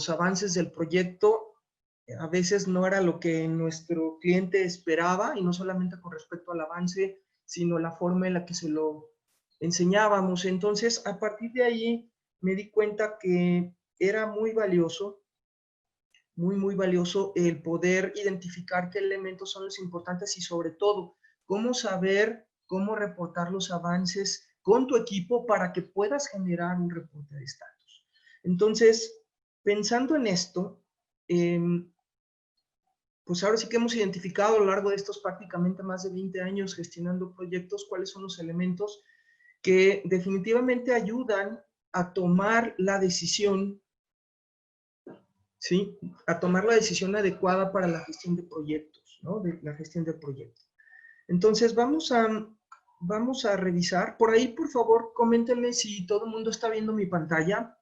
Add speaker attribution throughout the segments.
Speaker 1: los avances del proyecto a veces no era lo que nuestro cliente esperaba, y no solamente con respecto al avance, sino la forma en la que se lo enseñábamos. Entonces, a partir de ahí, me di cuenta que era muy valioso, muy valioso el poder identificar qué elementos son los importantes y sobre todo, cómo saber, cómo reportar los avances con tu equipo para que puedas generar un reporte de estatus. Entonces, pensando en esto, pues ahora sí que hemos identificado a lo largo de estos prácticamente más de 20 años gestionando proyectos cuáles son los elementos que definitivamente ayudan a tomar la decisión, ¿sí? A tomar la decisión adecuada para la gestión de proyectos, ¿no? De la gestión de proyectos. Entonces, vamos a revisar. Por ahí, por favor, coméntenme si todo el mundo está viendo mi pantalla.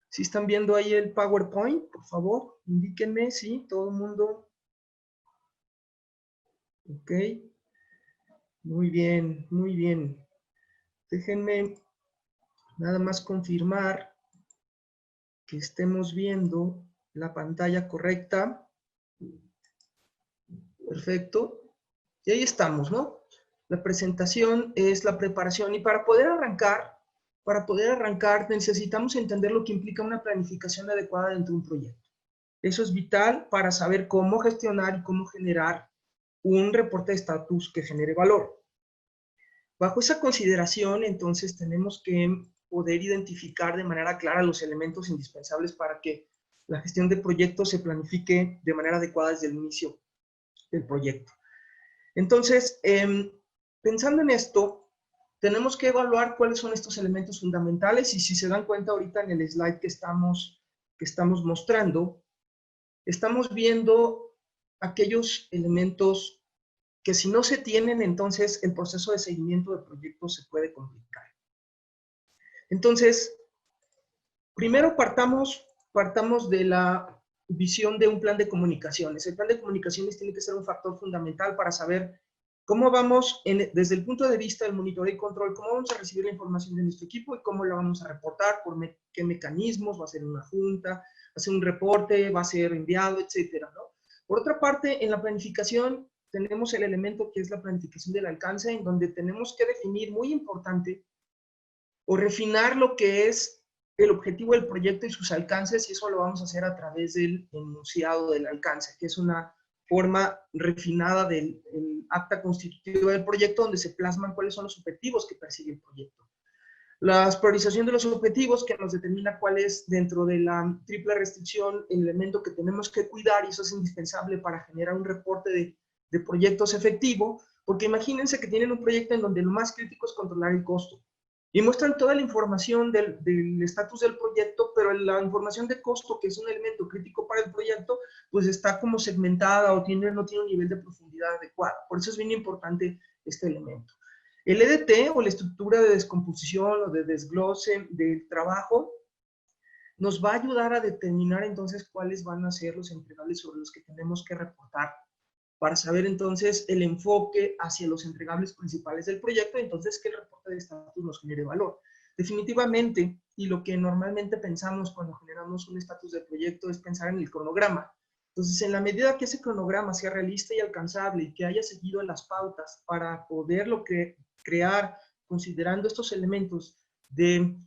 Speaker 1: Si están viendo ahí el PowerPoint, por favor, indíquenme si todo el mundo. Ok. Muy bien, muy bien. Déjenme nada más confirmar que estemos viendo la pantalla correcta. Perfecto. Y ahí estamos, ¿no? La presentación es la preparación, y para poder arrancar necesitamos entender lo que implica una planificación adecuada dentro de un proyecto. Eso es vital para saber cómo gestionar y cómo generar un reporte de estatus que genere valor. Bajo esa consideración, entonces, tenemos que poder identificar de manera clara los elementos indispensables para que la gestión de proyectos se planifique de manera adecuada desde el inicio del proyecto. Entonces, pensando en esto, tenemos que evaluar cuáles son estos elementos fundamentales, y si se dan cuenta ahorita en el slide que estamos mostrando, estamos viendo aquellos elementos que si no se tienen, entonces el proceso de seguimiento de proyectos se puede complicar. Entonces, primero partamos de la visión de un plan de comunicaciones. El plan de comunicaciones tiene que ser un factor fundamental para saber cómo vamos, desde el punto de vista del monitoreo y control, cómo vamos a recibir la información de nuestro equipo y cómo la vamos a reportar, por qué mecanismos, va a ser una junta, va a ser un reporte, va a ser enviado, etcétera, ¿no? Por otra parte, en la planificación tenemos el elemento que es la planificación del alcance, en donde tenemos que definir, muy importante, o refinar lo que es el objetivo del proyecto y sus alcances, y eso lo vamos a hacer a través del enunciado del alcance, que es una forma refinada del acta constitutiva del proyecto, donde se plasman cuáles son los objetivos que persigue el proyecto. La priorización de los objetivos, que nos determina cuál es, dentro de la triple restricción, el elemento que tenemos que cuidar, y eso es indispensable para generar un reporte de proyectos efectivo, porque imagínense que tienen un proyecto en donde lo más crítico es controlar el costo, y muestran toda la información del estatus del proyecto, pero la información de costo, que es un elemento crítico para el proyecto, pues está como segmentada o no tiene un nivel de profundidad adecuado. Por eso es bien importante este elemento. El EDT, o la estructura de descomposición o de desglose del trabajo, nos va a ayudar a determinar entonces cuáles van a ser los entregables sobre los que tenemos que reportar, para saber entonces el enfoque hacia los entregables principales del proyecto, y entonces que el reporte de estatus nos genere valor. Definitivamente, y lo que normalmente pensamos cuando generamos un estatus de proyecto es pensar en el cronograma. Entonces, en la medida que ese cronograma sea realista y alcanzable, y que haya seguido las pautas para poderlo crear considerando estos elementos de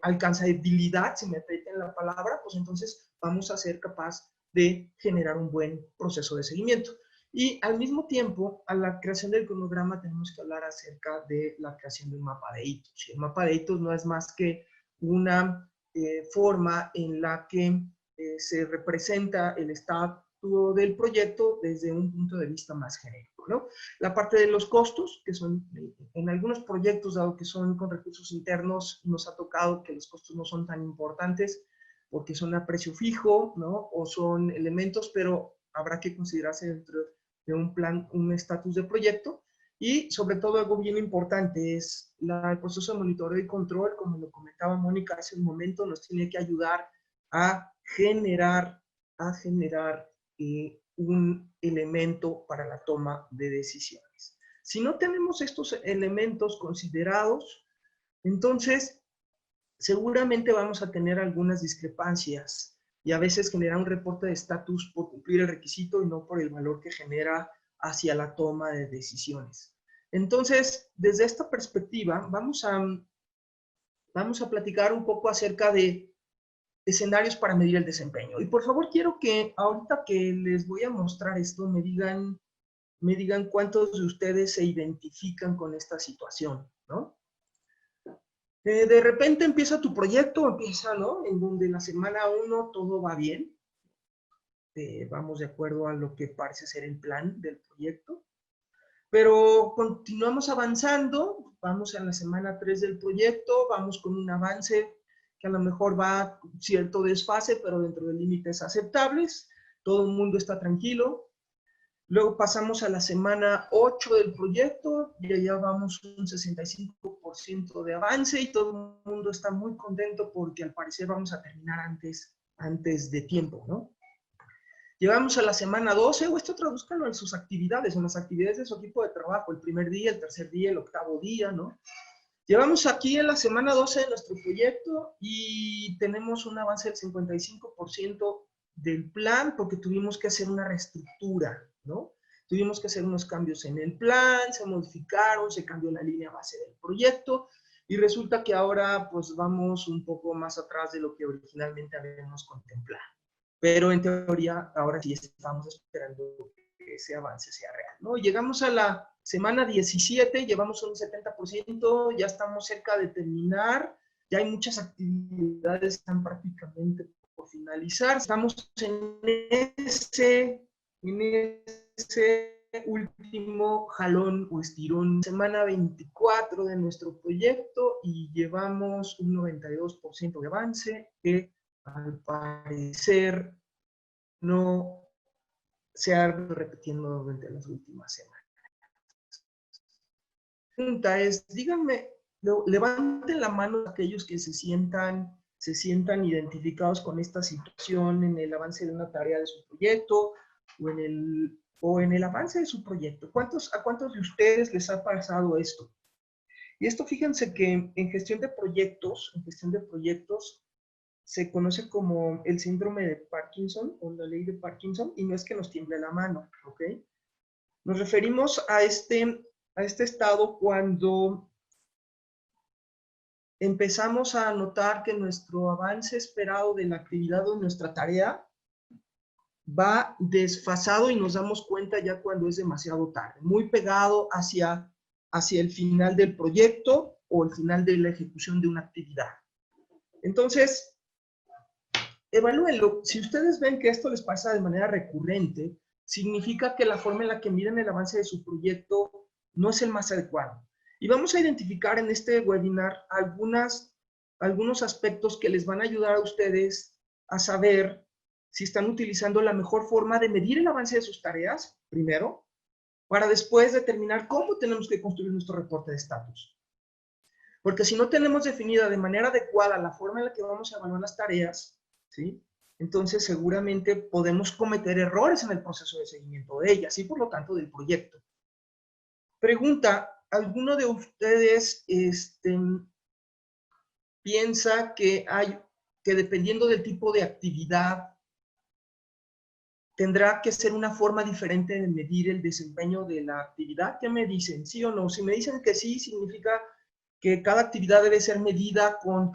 Speaker 1: alcanzabilidad, si me permiten la palabra, pues entonces vamos a ser capaz de generar un buen proceso de seguimiento. Y al mismo tiempo, a la creación del cronograma tenemos que hablar acerca de la creación de un mapa de hitos. El mapa de hitos no es más que una forma en la que se representa el estado del proyecto desde un punto de vista más genérico, ¿no? La parte de los costos, que son en algunos proyectos, dado que son con recursos internos, nos ha tocado que los costos no son tan importantes porque son a precio fijo, ¿no? O son elementos, pero habrá que considerarse dentro de un plan, un estatus de proyecto. Y sobre todo, algo bien importante es el proceso de monitoreo y control, como lo comentaba Mónica hace un momento, nos tiene que ayudar a generar un elemento para la toma de decisiones. Si no tenemos estos elementos considerados, entonces seguramente vamos a tener algunas discrepancias y a veces generar un reporte de estatus por cumplir el requisito y no por el valor que genera hacia la toma de decisiones. Entonces, desde esta perspectiva, vamos a platicar un poco acerca de escenarios para medir el desempeño. Y por favor, quiero que ahorita que les voy a mostrar esto, me digan cuántos de ustedes se identifican con esta situación, ¿no? De repente empieza tu proyecto, ¿no? En donde la semana 1 todo va bien. Vamos de acuerdo a lo que parece ser el plan del proyecto. Pero continuamos avanzando, vamos a la semana 3 del proyecto, vamos con un avance que a lo mejor va cierto desfase, pero dentro de límites aceptables, todo el mundo está tranquilo. Luego pasamos a la semana 8 del proyecto y allá vamos un 65% de avance y todo el mundo está muy contento porque al parecer vamos a terminar antes de tiempo, ¿no? Llegamos a la semana 12, o esto tradúzcalo en sus actividades, en las actividades de su equipo de trabajo, el primer día, el tercer día, el octavo día, ¿no? Llevamos aquí en la semana 12 de nuestro proyecto y tenemos un avance del 55% del plan porque tuvimos que hacer una reestructura, ¿no? Tuvimos que hacer unos cambios en el plan, se modificaron, se cambió la línea base del proyecto y resulta que ahora pues vamos un poco más atrás de lo que originalmente habíamos contemplado. Pero en teoría ahora sí estamos esperando que ese avance sea real, ¿no? Llegamos a la semana 17, llevamos un 70%, ya estamos cerca de terminar, ya hay muchas actividades que están prácticamente por finalizar, estamos en ese último jalón o estirón, semana 24 de nuestro proyecto y llevamos un 92% de avance que al parecer no se ha repetiendo durante las últimas semanas. La pregunta es, díganme, levanten la mano aquellos que se sientan identificados con esta situación en el avance de una tarea de su proyecto o en el avance de su proyecto. ¿A cuántos de ustedes les ha pasado esto? Y esto, fíjense que en gestión de proyectos, se conoce como el síndrome de Parkinson o la ley de Parkinson, y no es que nos tiemble la mano, ¿ok? Nos referimos a este estado cuando empezamos a notar que nuestro avance esperado de la actividad o de nuestra tarea va desfasado y nos damos cuenta ya cuando es demasiado tarde, muy pegado hacia el final del proyecto o el final de la ejecución de una actividad. Entonces, evalúenlo. Si ustedes ven que esto les pasa de manera recurrente, significa que la forma en la que miden el avance de su proyecto no es el más adecuado. Y vamos a identificar en este webinar algunos aspectos que les van a ayudar a ustedes a saber si están utilizando la mejor forma de medir el avance de sus tareas, primero, para después determinar cómo tenemos que construir nuestro reporte de estatus. Porque si no tenemos definida de manera adecuada la forma en la que vamos a evaluar las tareas, ¿sí? Entonces seguramente podemos cometer errores en el proceso de seguimiento de ellas y por lo tanto del proyecto. Pregunta, ¿alguno de ustedes piensa que dependiendo del tipo de actividad tendrá que ser una forma diferente de medir el desempeño de la actividad? ¿Qué me dicen? ¿Sí o no? Si me dicen que sí, significa que cada actividad debe ser medida con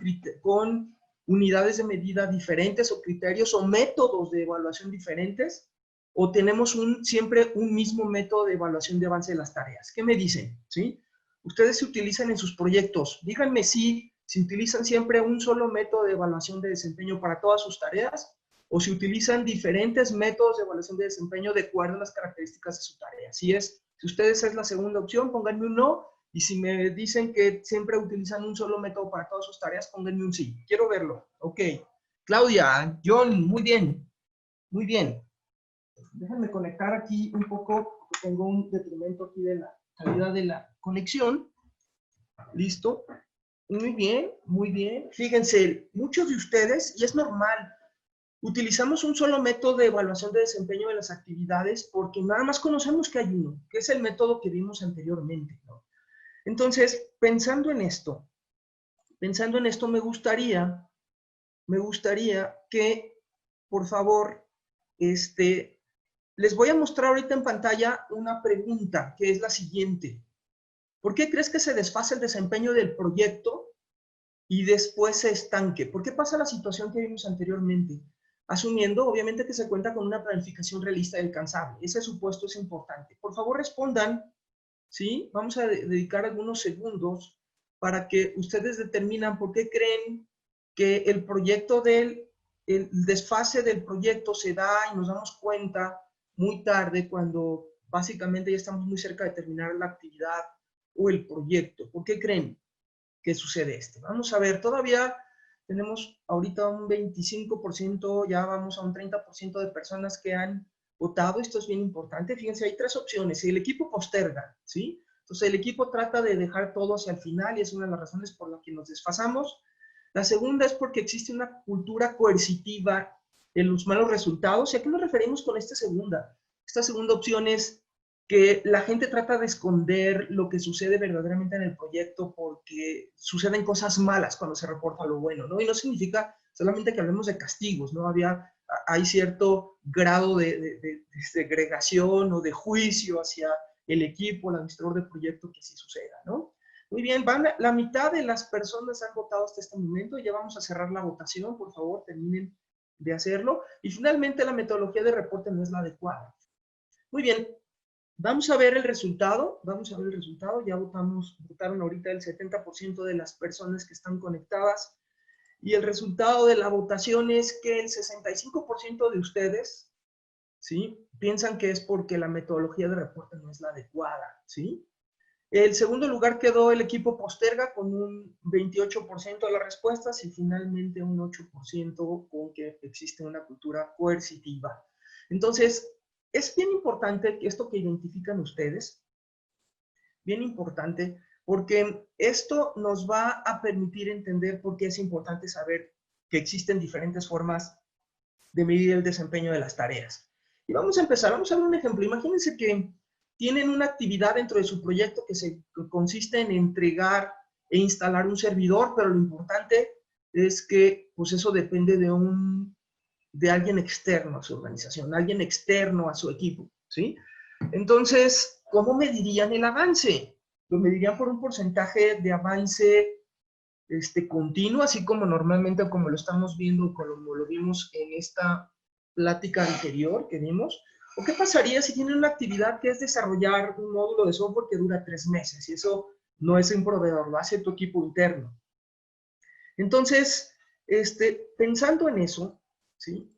Speaker 1: unidades de medida diferentes o criterios o métodos de evaluación diferentes, o tenemos siempre un mismo método de evaluación de avance de las tareas. ¿Qué me dicen? ¿Sí? Ustedes se utilizan en sus proyectos. Díganme si utilizan siempre un solo método de evaluación de desempeño para todas sus tareas, o si utilizan diferentes métodos de evaluación de desempeño de acuerdo a las características de su tarea. Si ustedes es la segunda opción, pónganme un no. Y si me dicen que siempre utilizan un solo método para todas sus tareas, pónganme un sí. Quiero verlo. Ok. Claudia, John, muy bien. Muy bien. Déjenme conectar aquí un poco, porque tengo un detrimento aquí de la calidad de la conexión. Listo. Muy bien, muy bien. Fíjense, muchos de ustedes, y es normal, utilizamos un solo método de evaluación de desempeño de las actividades porque nada más conocemos que hay uno, que es el método que vimos anteriormente, ¿no? Entonces, pensando en esto, pensando en esto, me gustaría que, por favor, les voy a mostrar ahorita en pantalla una pregunta, que es la siguiente. ¿Por qué crees que se desfase el desempeño del proyecto y después se estanque? ¿Por qué pasa la situación que vimos anteriormente? Asumiendo, obviamente, que se cuenta con una planificación realista y alcanzable. Ese supuesto es importante. Por favor, respondan, ¿sí? Vamos a dedicar algunos segundos para que ustedes determinan por qué creen que el desfase del proyecto se da y nos damos cuenta muy tarde cuando básicamente ya estamos muy cerca de terminar la actividad o el proyecto. ¿Por qué creen que sucede esto? Vamos a ver, todavía tenemos ahorita un 25%, ya vamos a un 30% de personas que han votado. Esto es bien importante. Fíjense, hay 3 opciones. Si el equipo posterga, ¿sí? Entonces el equipo trata de dejar todo hacia el final y es una de las razones por las que nos desfasamos. La segunda es porque existe una cultura coercitiva en los malos resultados. ¿Y a qué nos referimos con esta segunda? Esta segunda opción es que la gente trata de esconder lo que sucede verdaderamente en el proyecto porque suceden cosas malas cuando se reporta lo bueno, ¿no? Y no significa solamente que hablemos de castigos, ¿no? Hay cierto grado de segregación o de juicio hacia el equipo, el administrador del proyecto, que sí suceda, ¿no? Muy bien, la mitad de las personas han votado hasta este momento. Ya vamos a cerrar la votación. Por favor, terminen de hacerlo. Y finalmente, la metodología de reporte no es la adecuada. Muy bien, vamos a ver el resultado. Ya votaron ahorita el 70% de las personas que están conectadas. Y el resultado de la votación es que el 65% de ustedes, ¿sí?, piensan que es porque la metodología de reporte no es la adecuada, ¿sí? El segundo lugar quedó el equipo posterga con un 28% de las respuestas y finalmente un 8% con que existe una cultura coercitiva. Entonces, es bien importante esto que identifican ustedes, bien importante, porque esto nos va a permitir entender por qué es importante saber que existen diferentes formas de medir el desempeño de las tareas. Y vamos a empezar, vamos a ver un ejemplo. Imagínense que tienen una actividad dentro de su proyecto que consiste en entregar e instalar un servidor, pero lo importante es que pues eso depende de alguien externo a su organización, alguien externo a su equipo, ¿sí? Entonces, ¿cómo medirían el avance? Lo medirían por un porcentaje de avance continuo, así como normalmente, como lo estamos viendo, como lo vimos en esta plática anterior que vimos. ¿O qué pasaría si tienen una actividad que es desarrollar un módulo de software que dura 3 meses? Y eso no es un proveedor, lo hace tu equipo interno. Entonces, pensando en eso, ¿sí?,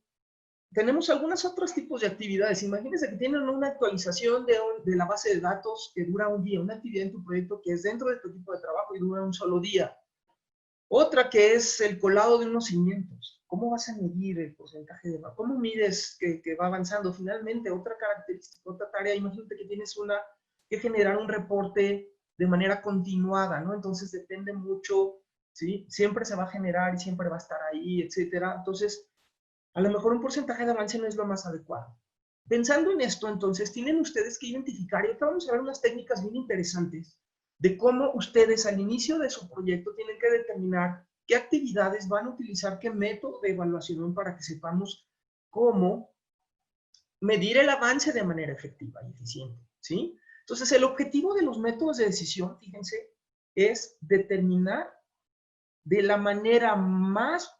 Speaker 1: tenemos algunos otros tipos de actividades. Imagínense que tienen una actualización de la base de datos que dura un día, una actividad en tu proyecto que es dentro de tu equipo de trabajo y dura un solo día. Otra que es el colado de unos cimientos. ¿Cómo vas a medir el porcentaje de... ¿Cómo mides que va avanzando? Finalmente, otra característica, otra tarea, imagínate que tienes que generar un reporte de manera continuada, ¿no? Entonces depende mucho, ¿sí? Siempre se va a generar y siempre va a estar ahí, etcétera. Entonces, a lo mejor un porcentaje de avance no es lo más adecuado. Pensando en esto, entonces, tienen ustedes que identificar, y ahorita vamos a ver unas técnicas bien interesantes, de cómo ustedes al inicio de su proyecto tienen que determinar qué actividades van a utilizar, qué método de evaluación, para que sepamos cómo medir el avance de manera efectiva y eficiente, ¿sí? Entonces, el objetivo de los métodos de decisión, fíjense, es determinar de la manera más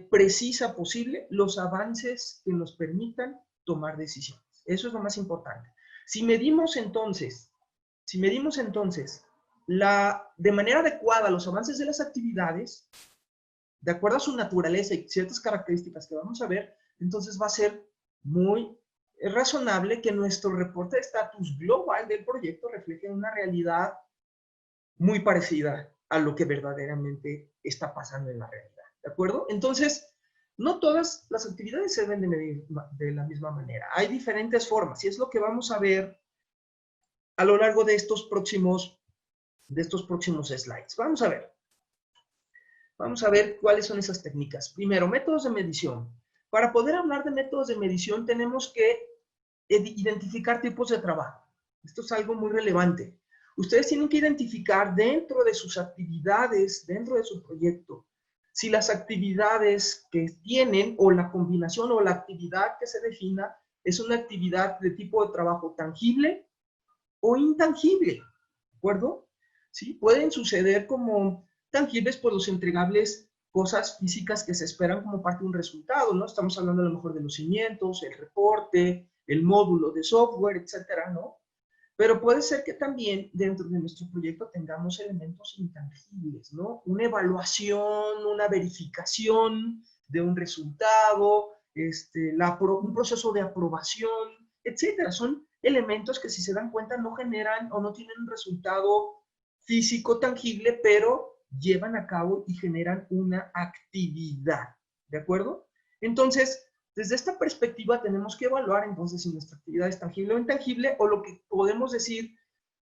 Speaker 1: precisa posible los avances que nos permitan tomar decisiones. Eso es lo más importante. Si medimos entonces de manera adecuada los avances de las actividades, de acuerdo a su naturaleza y ciertas características que vamos a ver, entonces va a ser muy razonable que nuestro reporte de estatus global del proyecto refleje una realidad muy parecida a lo que verdaderamente está pasando en la realidad. ¿De acuerdo? Entonces, no todas las actividades se deben de medir de la misma manera. Hay diferentes formas y es lo que vamos a ver a lo largo de estos próximos slides. Vamos a ver cuáles son esas técnicas. Primero, métodos de medición. Para poder hablar de métodos de medición tenemos que identificar tipos de trabajo. Esto es algo muy relevante. Ustedes tienen que identificar dentro de sus actividades, dentro de su proyecto, si las actividades que tienen o la combinación o la actividad que se defina es una actividad de tipo de trabajo tangible o intangible, ¿de acuerdo? ¿Sí? Pueden suceder como tangibles por los entregables, cosas físicas que se esperan como parte de un resultado, ¿no? Estamos hablando a lo mejor de los cimientos, el reporte, el módulo de software, etcétera, ¿no? Pero puede ser que también dentro de nuestro proyecto tengamos elementos intangibles, ¿no? Una evaluación, una verificación de un resultado, un proceso de aprobación, etcétera. Son elementos que, si se dan cuenta, no generan o no tienen un resultado físico tangible, pero llevan a cabo y generan una actividad, ¿de acuerdo? Entonces, desde esta perspectiva tenemos que evaluar entonces si nuestra actividad es tangible o intangible, o lo que podemos decir,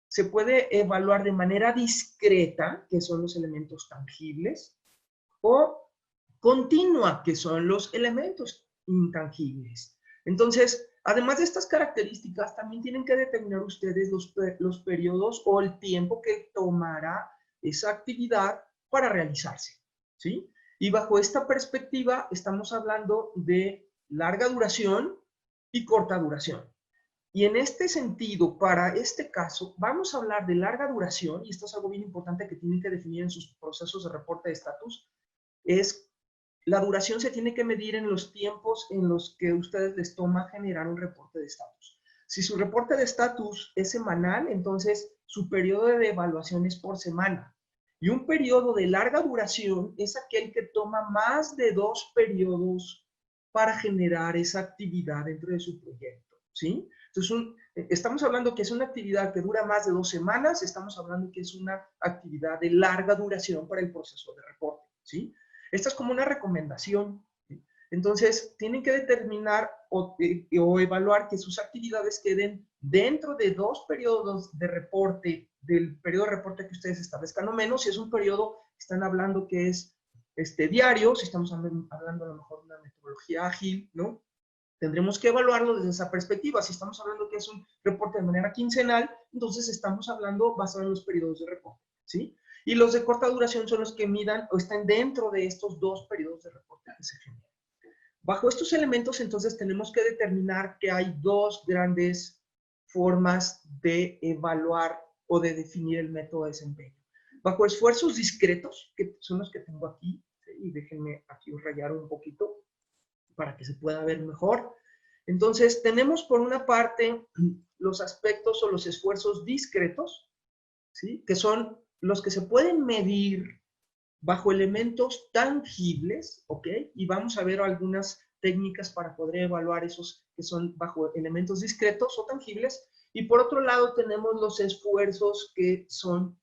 Speaker 1: se puede evaluar de manera discreta, que son los elementos tangibles, o continua, que son los elementos intangibles. Entonces, además de estas características, también tienen que determinar ustedes los periodos o el tiempo que tomará esa actividad para realizarse, ¿sí? Y bajo esta perspectiva estamos hablando de larga duración y corta duración. Y en este sentido, para este caso, vamos a hablar de larga duración, y esto es algo bien importante que tienen que definir en sus procesos de reporte de estatus, es la duración se tiene que medir en los tiempos en los que ustedes les toma generar un reporte de estatus. Si su reporte de estatus es semanal, entonces su periodo de evaluación es por semana. Y un periodo de larga duración es aquel que toma más de 2 periodos para generar esa actividad dentro de su proyecto, ¿sí? Entonces, estamos hablando que es una actividad que dura más de 2 semanas, estamos hablando que es una actividad de larga duración para el proceso de reporte, ¿sí? Esta es como una recomendación. ¿Sí? Entonces, tienen que determinar o evaluar que sus actividades queden dentro de 2 periodos de reporte, del periodo de reporte que ustedes establezcan, o menos si es un periodo, están hablando que es diario, si estamos hablando a lo mejor de una metodología ágil, ¿no? Tendremos que evaluarlo desde esa perspectiva. Si estamos hablando que es un reporte de manera quincenal, entonces estamos hablando basado en los periodos de reporte, ¿sí? Y los de corta duración son los que midan o están dentro de estos 2 periodos de reporte que se generan. Bajo estos elementos, entonces, tenemos que determinar que hay 2 grandes formas de evaluar o de definir el método de desempeño. Bajo esfuerzos discretos, que son los que tengo aquí, ¿sí? Y déjenme aquí rayar un poquito para que se pueda ver mejor. Entonces, tenemos por una parte los aspectos o los esfuerzos discretos, ¿sí? Que son los que se pueden medir bajo elementos tangibles, ¿ok? Y vamos a ver algunas técnicas para poder evaluar esos que son bajo elementos discretos o tangibles. Y por otro lado tenemos los esfuerzos que son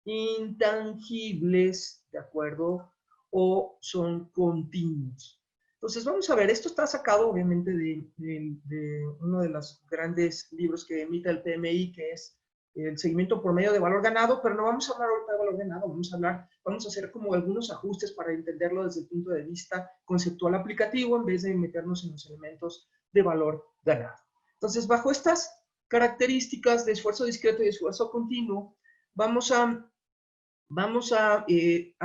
Speaker 1: intangibles, ¿de acuerdo? O son continuos. Entonces, vamos a ver, esto está sacado obviamente de uno de los grandes libros que emite el PMI, que es el seguimiento por medio de valor ganado, pero no vamos a hablar ahorita de valor ganado, vamos a hacer como algunos ajustes para entenderlo desde el punto de vista conceptual aplicativo, en vez de meternos en los elementos de valor ganado. Entonces, bajo estas características de esfuerzo discreto y esfuerzo continuo, vamos a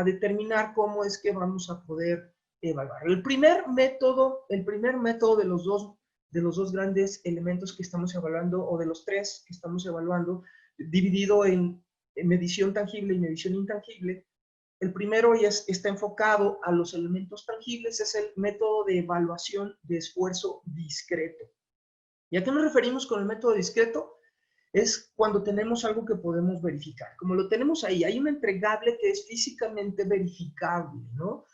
Speaker 1: determinar cómo es que vamos a poder evaluar. El primer método de los dos grandes elementos que estamos evaluando, o de los 3 que estamos evaluando, dividido en medición tangible y medición intangible. El primero está enfocado a los elementos tangibles, es el método de evaluación de esfuerzo discreto. ¿Y a qué nos referimos con el método discreto? Es cuando tenemos algo que podemos verificar. Como lo tenemos ahí, hay un entregable que es físicamente verificable, ¿no?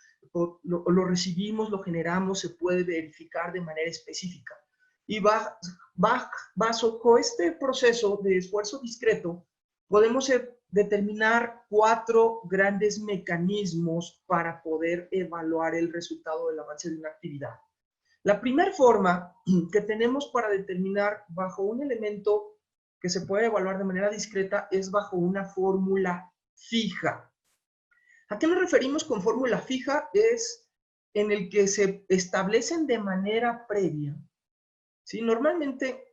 Speaker 1: Lo recibimos, lo generamos, se puede verificar de manera específica. Y bajo este proceso de esfuerzo discreto, podemos determinar 4 grandes mecanismos para poder evaluar el resultado del avance de una actividad. La primera forma que tenemos para determinar bajo un elemento que se puede evaluar de manera discreta es bajo una fórmula fija. ¿A qué nos referimos con fórmula fija? Es en el que se establecen de manera previa ¿sí? Normalmente,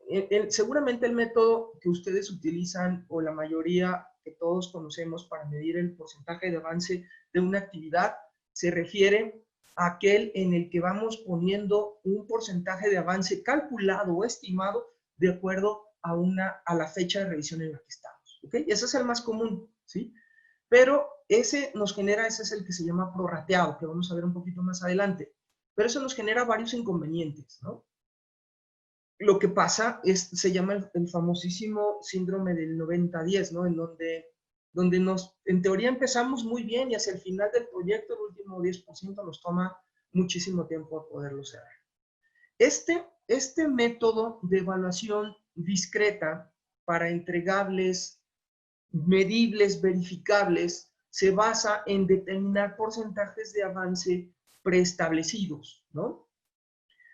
Speaker 1: seguramente el método que ustedes utilizan, o la mayoría que todos conocemos para medir el porcentaje de avance de una actividad, se refiere a aquel en el que vamos poniendo un porcentaje de avance calculado o estimado de acuerdo a la fecha de revisión en la que estamos, ¿ok? Ese es el más común, ¿sí? Pero ese es el que se llama prorrateado, que vamos a ver un poquito más adelante. Pero eso nos genera varios inconvenientes, ¿no? Lo que pasa se llama el famosísimo síndrome del 90-10, ¿no? Donde en teoría empezamos muy bien y hacia el final del proyecto, el último 10% nos toma muchísimo tiempo poderlo cerrar. Este método de evaluación discreta para entregables, medibles, verificables, se basa en determinar porcentajes de avance preestablecidos, ¿no?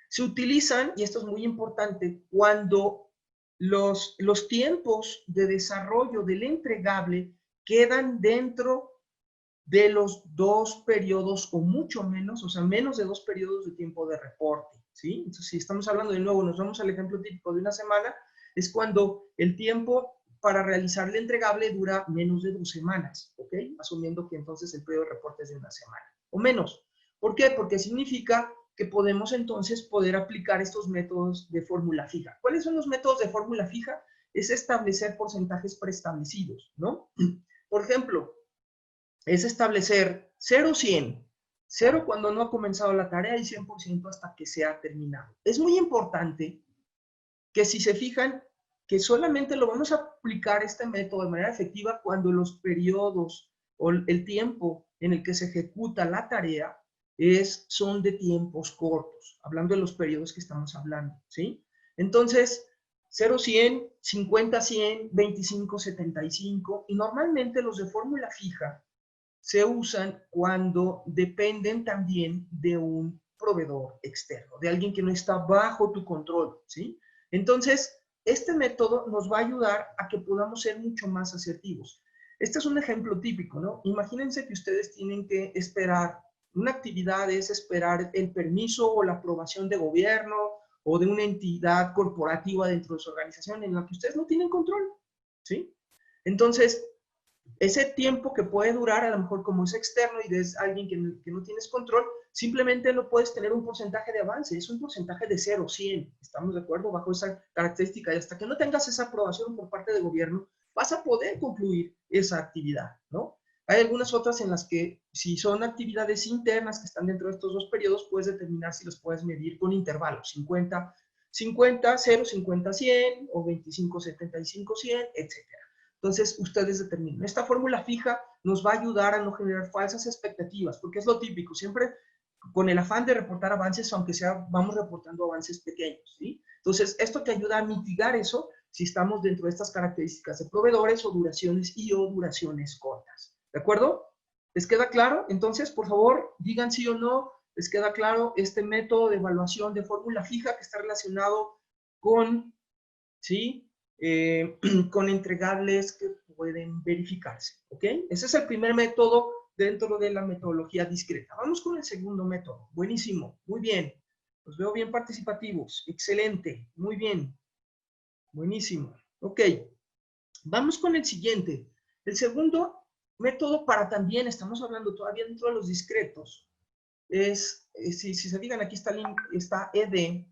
Speaker 1: Se utilizan, y esto es muy importante, cuando los tiempos de desarrollo del entregable quedan dentro de los 2 periodos o mucho menos, o sea, menos de 2 periodos de tiempo de reporte, ¿sí? Entonces, si estamos hablando de nuevo, nos vamos al ejemplo típico de una semana, es cuando el tiempo para realizar el entregable dura menos de 2 semanas, ¿ok? Asumiendo que entonces el periodo de reporte es de una semana o menos. ¿Por qué? Porque significa que podemos entonces poder aplicar estos métodos de fórmula fija. ¿Cuáles son los métodos de fórmula fija? Es establecer porcentajes preestablecidos, ¿no? Por ejemplo, es establecer 0-100, 0 cuando no ha comenzado la tarea y 100% hasta que se ha terminado. Es muy importante que si se fijan que solamente lo vamos a aplicar este método de manera efectiva cuando los periodos o el tiempo en el que se ejecuta la tarea son de tiempos cortos, hablando de los periodos que estamos hablando, ¿sí? Entonces, 0-100, 50-100, 25-75, y normalmente los de fórmula fija se usan cuando dependen también de un proveedor externo, de alguien que no está bajo tu control, ¿sí? Entonces, este método nos va a ayudar a que podamos ser mucho más asertivos. Este es un ejemplo típico, ¿no? Imagínense que ustedes tienen que esperar, una actividad es esperar el permiso o la aprobación de gobierno o de una entidad corporativa dentro de su organización en la que ustedes no tienen control, ¿sí? Entonces, ese tiempo que puede durar, a lo mejor como es externo y es alguien que no tienes control, simplemente no puedes tener un porcentaje de avance, es un porcentaje de 0-100, ¿estamos de acuerdo? Bajo esa característica, y hasta que no tengas esa aprobación por parte del gobierno, vas a poder concluir esa actividad, ¿no? Hay algunas otras en las que, si son actividades internas que están dentro de estos 2 periodos, puedes determinar si los puedes medir con intervalos, 50, 0, 50, 100, o 25, 75, 100, etcétera. Entonces, ustedes determinan. Esta fórmula fija nos va a ayudar a no generar falsas expectativas, porque es lo típico, siempre con el afán de reportar avances, aunque sea, vamos reportando avances pequeños, ¿sí? Entonces, esto te ayuda a mitigar eso si estamos dentro de estas características de proveedores o duraciones cortas. ¿De acuerdo? ¿Les queda claro? Entonces, por favor, digan sí o no. ¿Les queda claro este método de evaluación de fórmula fija que está relacionado con, ¿sí? Con entregables que pueden verificarse, ¿ok? Ese es el primer método dentro de la metodología discreta. Vamos con el segundo método. Buenísimo, muy bien. Los veo bien participativos. Excelente, muy bien. Buenísimo. Ok, vamos con el siguiente. El segundo método para también, estamos hablando todavía dentro de los discretos, si se fijan, aquí está ED,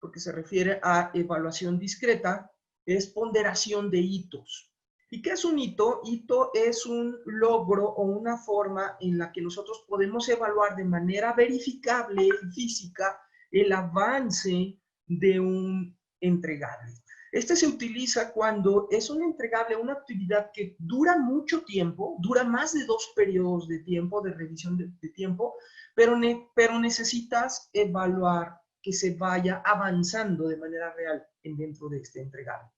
Speaker 1: porque se refiere a evaluación discreta, es ponderación de hitos. ¿Y qué es un hito? Hito es un logro o una forma en la que nosotros podemos evaluar de manera verificable y física el avance de un entregable. Este se utiliza cuando es un entregable, una actividad que dura mucho tiempo, dura más de 2 periodos de tiempo, de revisión de tiempo, pero necesitas evaluar que se vaya avanzando de manera real dentro de este entregable.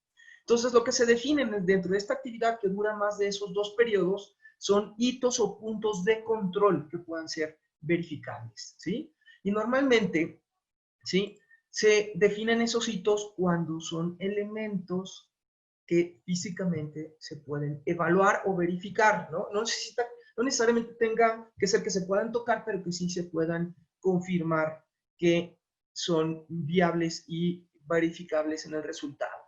Speaker 1: Entonces, lo que se define dentro de esta actividad que dura más de esos 2 periodos son hitos o puntos de control que puedan ser verificables, ¿sí? Y normalmente, ¿sí?, se definen esos hitos cuando son elementos que físicamente se pueden evaluar o verificar, ¿no? No necesariamente tenga que ser que se puedan tocar, pero que sí se puedan confirmar que son viables y verificables en el resultado.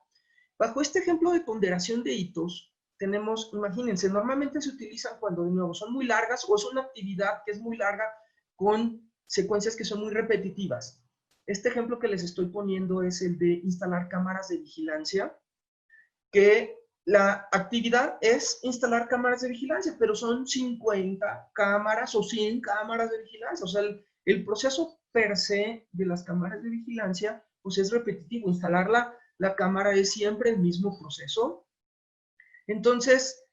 Speaker 1: Bajo este ejemplo de ponderación de hitos, tenemos, imagínense, normalmente se utilizan cuando de nuevo son muy largas o es una actividad que es muy larga con secuencias que son muy repetitivas. Este ejemplo que les estoy poniendo es el de instalar cámaras de vigilancia, que la actividad es instalar cámaras de vigilancia, pero son 50 cámaras o 100 cámaras de vigilancia. O sea, el proceso per se de las cámaras de vigilancia, pues es repetitivo. Instalar la cámara es siempre el mismo proceso. Entonces,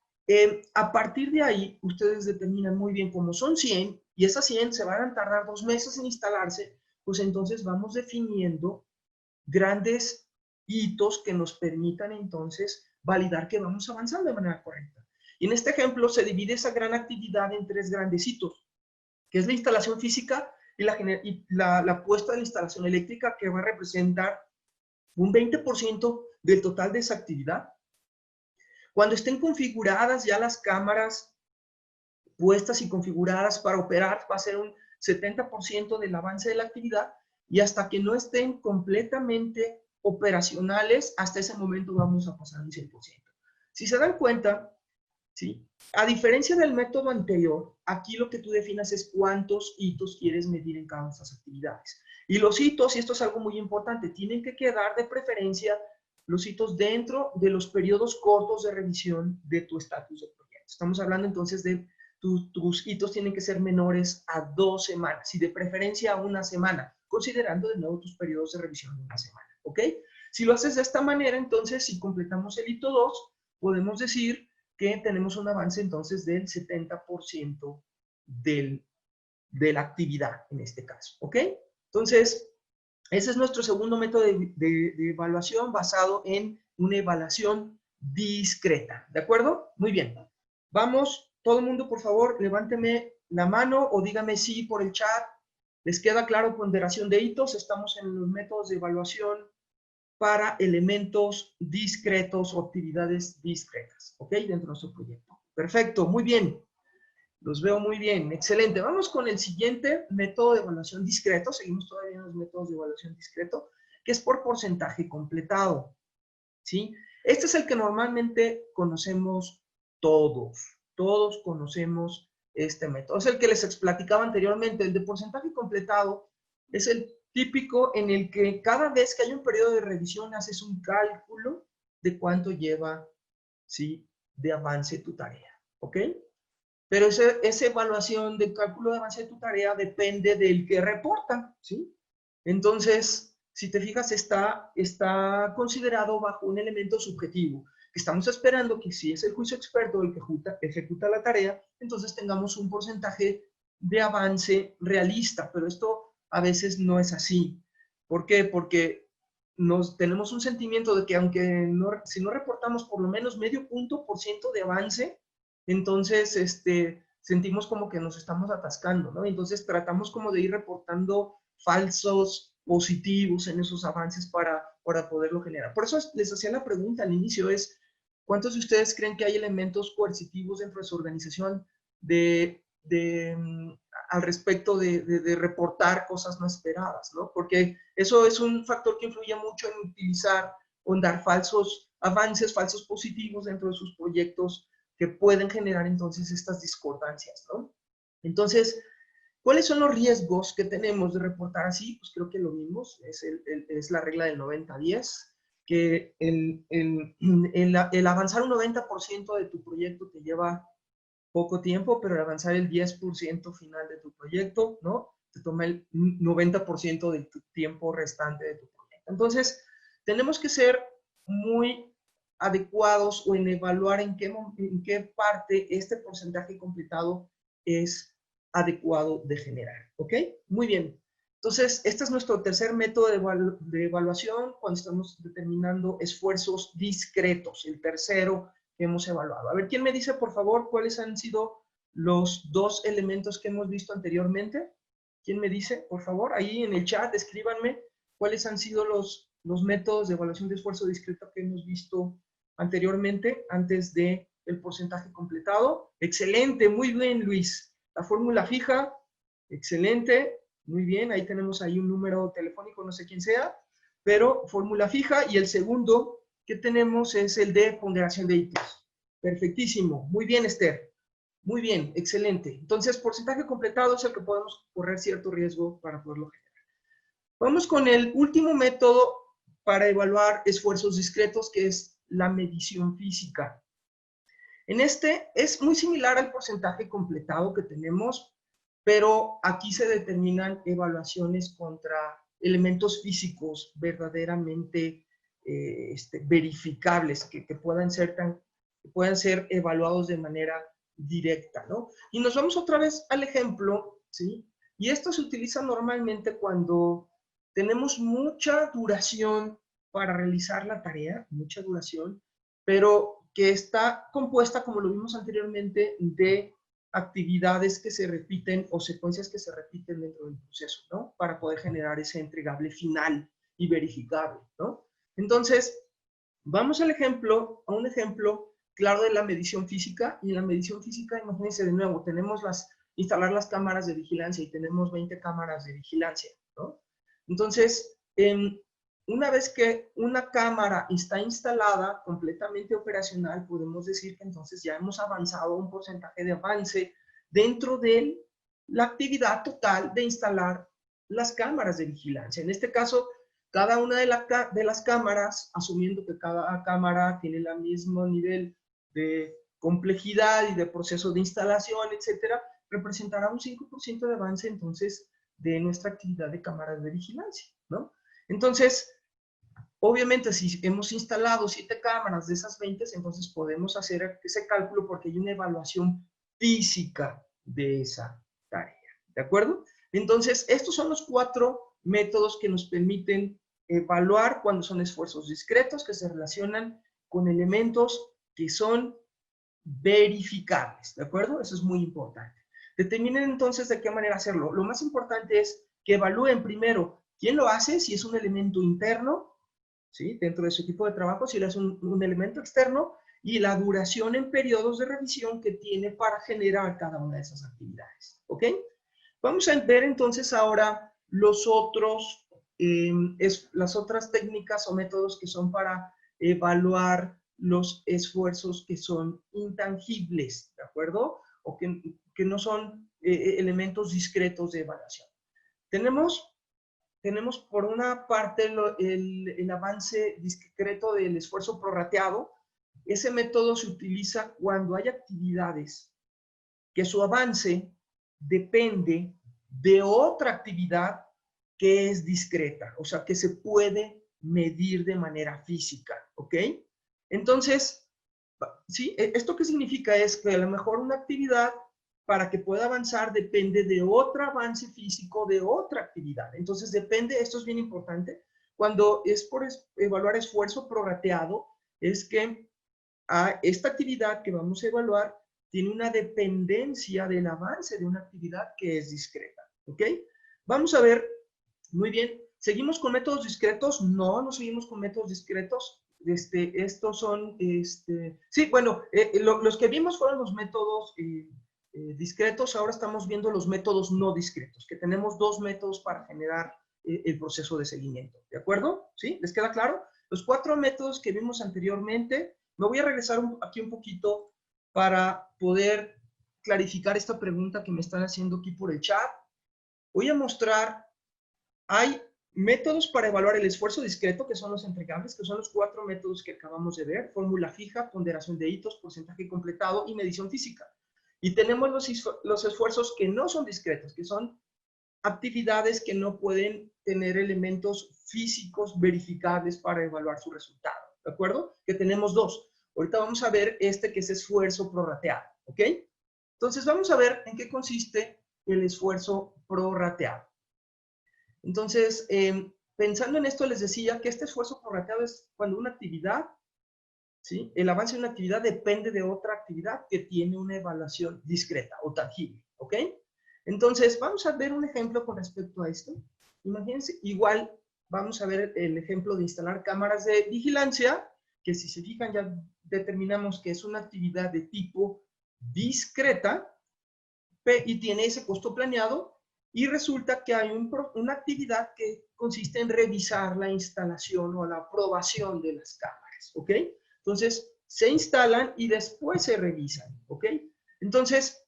Speaker 1: a partir de ahí, ustedes determinan muy bien cómo son 100, y esas 100 se van a tardar 2 meses en instalarse, pues entonces vamos definiendo grandes hitos que nos permitan entonces validar que vamos avanzando de manera correcta. Y en este ejemplo se divide esa gran actividad en 3 grandes hitos, que es la instalación física y la puesta de la instalación eléctrica, que va a representar un 20% del total de esa actividad. Cuando estén configuradas ya las cámaras puestas y configuradas para operar, va a ser un 70% del avance de la actividad, y hasta que no estén completamente operacionales, hasta ese momento vamos a pasar un 100%. Si se dan cuenta, ¿sí? A diferencia del método anterior, aquí lo que tú definas es cuántos hitos quieres medir en cada una de estas actividades. Y los hitos, y esto es algo muy importante, tienen que quedar de preferencia los hitos dentro de los periodos cortos de revisión de tu estatus de proyecto. Estamos hablando entonces de tus hitos tienen que ser menores a 2 semanas y de preferencia a 1 semana, considerando de nuevo tus periodos de revisión de 1 semana, ¿ok? Si lo haces de esta manera, entonces si completamos el hito 2, podemos decir que tenemos un avance entonces del 70% de la actividad en este caso, ¿ok? Entonces, ese es nuestro segundo método de evaluación basado en una evaluación discreta, ¿de acuerdo? Muy bien. Vamos, todo el mundo, por favor, levánteme la mano o dígame sí por el chat. ¿Les queda claro ponderación de hitos? Estamos en los métodos de evaluación para elementos discretos o actividades discretas, ¿ok? Dentro de nuestro proyecto. Perfecto, muy bien. Los veo muy bien, excelente. Vamos con el siguiente método de evaluación discreto. Seguimos todavía en los métodos de evaluación discreto, que es por porcentaje completado, ¿sí? Este es el que normalmente conocemos todos. Todos conocemos este método. Es el que les platicaba anteriormente. El de porcentaje completado es el típico en el que cada vez que hay un periodo de revisión haces un cálculo de cuánto lleva, ¿sí?, de avance tu tarea, ¿ok? Pero esa evaluación del cálculo de avance de tu tarea depende del que reporta, ¿sí? Entonces, si te fijas, está considerado bajo un elemento subjetivo. Estamos esperando que si es el juicio experto el que ejecuta la tarea, entonces tengamos un porcentaje de avance realista, pero esto a veces no es así. ¿Por qué? Porque tenemos un sentimiento de que si no reportamos por lo menos medio punto por ciento de avance, entonces sentimos como que nos estamos atascando, ¿no? Entonces tratamos como de ir reportando falsos positivos en esos avances para poderlo generar. Por eso les hacía la pregunta al inicio, ¿cuántos de ustedes creen que hay elementos coercitivos dentro de su organización al respecto de reportar cosas no esperadas, ¿no? Porque eso es un factor que influye mucho en utilizar o en dar falsos avances, falsos positivos dentro de sus proyectos que pueden generar entonces estas discordancias, ¿no? Entonces, ¿cuáles son los riesgos que tenemos de reportar así? Pues creo que lo vimos, es la regla del 90-10, que el avanzar un 90% de tu proyecto te lleva poco tiempo, pero el avanzar el 10% final de tu proyecto, ¿no?, te toma el 90% de tu tiempo restante de tu proyecto. Entonces, tenemos que ser muy adecuados o en evaluar en qué parte este porcentaje completado es adecuado de generar, ¿ok? Muy bien. Entonces, este es nuestro tercer método de evaluación cuando estamos determinando esfuerzos discretos, el tercero que hemos evaluado. A ver, ¿quién me dice, por favor, cuáles han sido los 2 elementos que hemos visto anteriormente? ¿Quién me dice, por favor? Ahí en el chat, escríbanme cuáles han sido los métodos de evaluación de esfuerzo discreto que hemos visto anteriormente, antes del porcentaje completado. Excelente, muy bien, Luis. La fórmula fija, excelente, muy bien. Ahí tenemos ahí un número telefónico, no sé quién sea. pero fórmula fija, y el segundo que tenemos es el de ponderación de hitos. Perfectísimo. Muy bien, Esther. Muy bien, excelente. Entonces, porcentaje completado es el que podemos correr cierto riesgo para poderlo generar. Vamos con el último método para evaluar esfuerzos discretos, que es la medición física. En este es muy similar al porcentaje completado que tenemos, pero aquí se determinan evaluaciones contra elementos físicos verdaderamente verificables, que puedan ser evaluados de manera directa, ¿no? Y nos vamos otra vez al ejemplo, ¿sí? Y esto se utiliza normalmente cuando tenemos mucha duración para realizar la tarea, mucha duración, pero que está compuesta, como lo vimos anteriormente, de actividades que se repiten o secuencias que se repiten dentro del proceso, ¿no? Para poder generar ese entregable final y verificable, ¿no? Entonces, vamos al ejemplo, a un ejemplo claro de la medición física. Y en la medición física, imagínense de nuevo, tenemos instalar las cámaras de vigilancia y tenemos 20 cámaras de vigilancia, ¿no? Entonces, una vez que una cámara está instalada, completamente operacional, podemos decir que entonces ya hemos avanzado un porcentaje de avance dentro de la actividad total de instalar las cámaras de vigilancia. En este caso, cada una de las cámaras, asumiendo que cada cámara tiene el mismo nivel de complejidad y de proceso de instalación, etcétera, representará un 5% de avance entonces de nuestra actividad de cámaras de vigilancia, ¿no? Entonces, obviamente, si hemos instalado 7 cámaras de esas 20, entonces podemos hacer ese cálculo porque hay una evaluación física de esa tarea, ¿de acuerdo? Entonces, estos son los 4 métodos que nos permiten evaluar cuando son esfuerzos discretos que se relacionan con elementos que son verificables, ¿de acuerdo? Eso es muy importante. Determinen entonces de qué manera hacerlo. Lo más importante es que evalúen primero quién lo hace, si es un elemento interno, ¿sí? Dentro de su equipo de trabajo, si es un elemento externo, y la duración en periodos de revisión que tiene para generar cada una de esas actividades, ¿ok? Vamos a ver entonces ahora las otras técnicas o métodos que son para evaluar los esfuerzos que son intangibles, ¿de acuerdo? O que no son elementos discretos de evaluación. Tenemos por una parte el avance discreto del esfuerzo prorrateado. Ese método se utiliza cuando hay actividades que su avance depende de otra actividad que es discreta, o sea, que se puede medir de manera física, ¿ok? Entonces, ¿sí? ¿Esto qué significa? Es que a lo mejor una actividad, para que pueda avanzar, depende de otro avance físico de otra actividad. Entonces, depende, esto es bien importante, cuando es por evaluar esfuerzo prorrateado, es que esta actividad que vamos a evaluar tiene una dependencia del avance de una actividad que es discreta, ¿ok? Vamos a ver, muy bien, ¿seguimos con métodos discretos? No, no seguimos con métodos discretos. Estos son, sí, bueno, los que vimos fueron los métodos discretos. Ahora estamos viendo los métodos no discretos, que tenemos 2 métodos para generar el proceso de seguimiento, ¿de acuerdo? ¿Sí? ¿Les queda claro? Los 4 métodos que vimos anteriormente. Me voy a regresar aquí un poquito para poder clarificar esta pregunta que me están haciendo aquí por el chat. Voy a mostrar, hay métodos para evaluar el esfuerzo discreto, que son los entregables, que son los 4 métodos que acabamos de ver: fórmula fija, ponderación de hitos, porcentaje completado y medición física. Y tenemos los esfuerzos que no son discretos, que son actividades que no pueden tener elementos físicos verificables para evaluar su resultado, ¿de acuerdo? Que tenemos 2. Ahorita vamos a ver que es esfuerzo prorrateado, ¿ok? Entonces vamos a ver en qué consiste el esfuerzo prorrateado. Entonces, pensando en esto, les decía que este esfuerzo prorrateado es cuando una actividad, ¿sí? El avance de una actividad depende de otra actividad que tiene una evaluación discreta o tangible, ¿ok? Entonces, vamos a ver un ejemplo con respecto a esto. Imagínense, igual vamos a ver el ejemplo de instalar cámaras de vigilancia, que si se fijan ya determinamos que es una actividad de tipo discreta y tiene ese costo planeado, y resulta que hay una actividad que consiste en revisar la instalación o la aprobación de las cámaras, ¿ok? Entonces, se instalan y después se revisan, ¿ok? Entonces,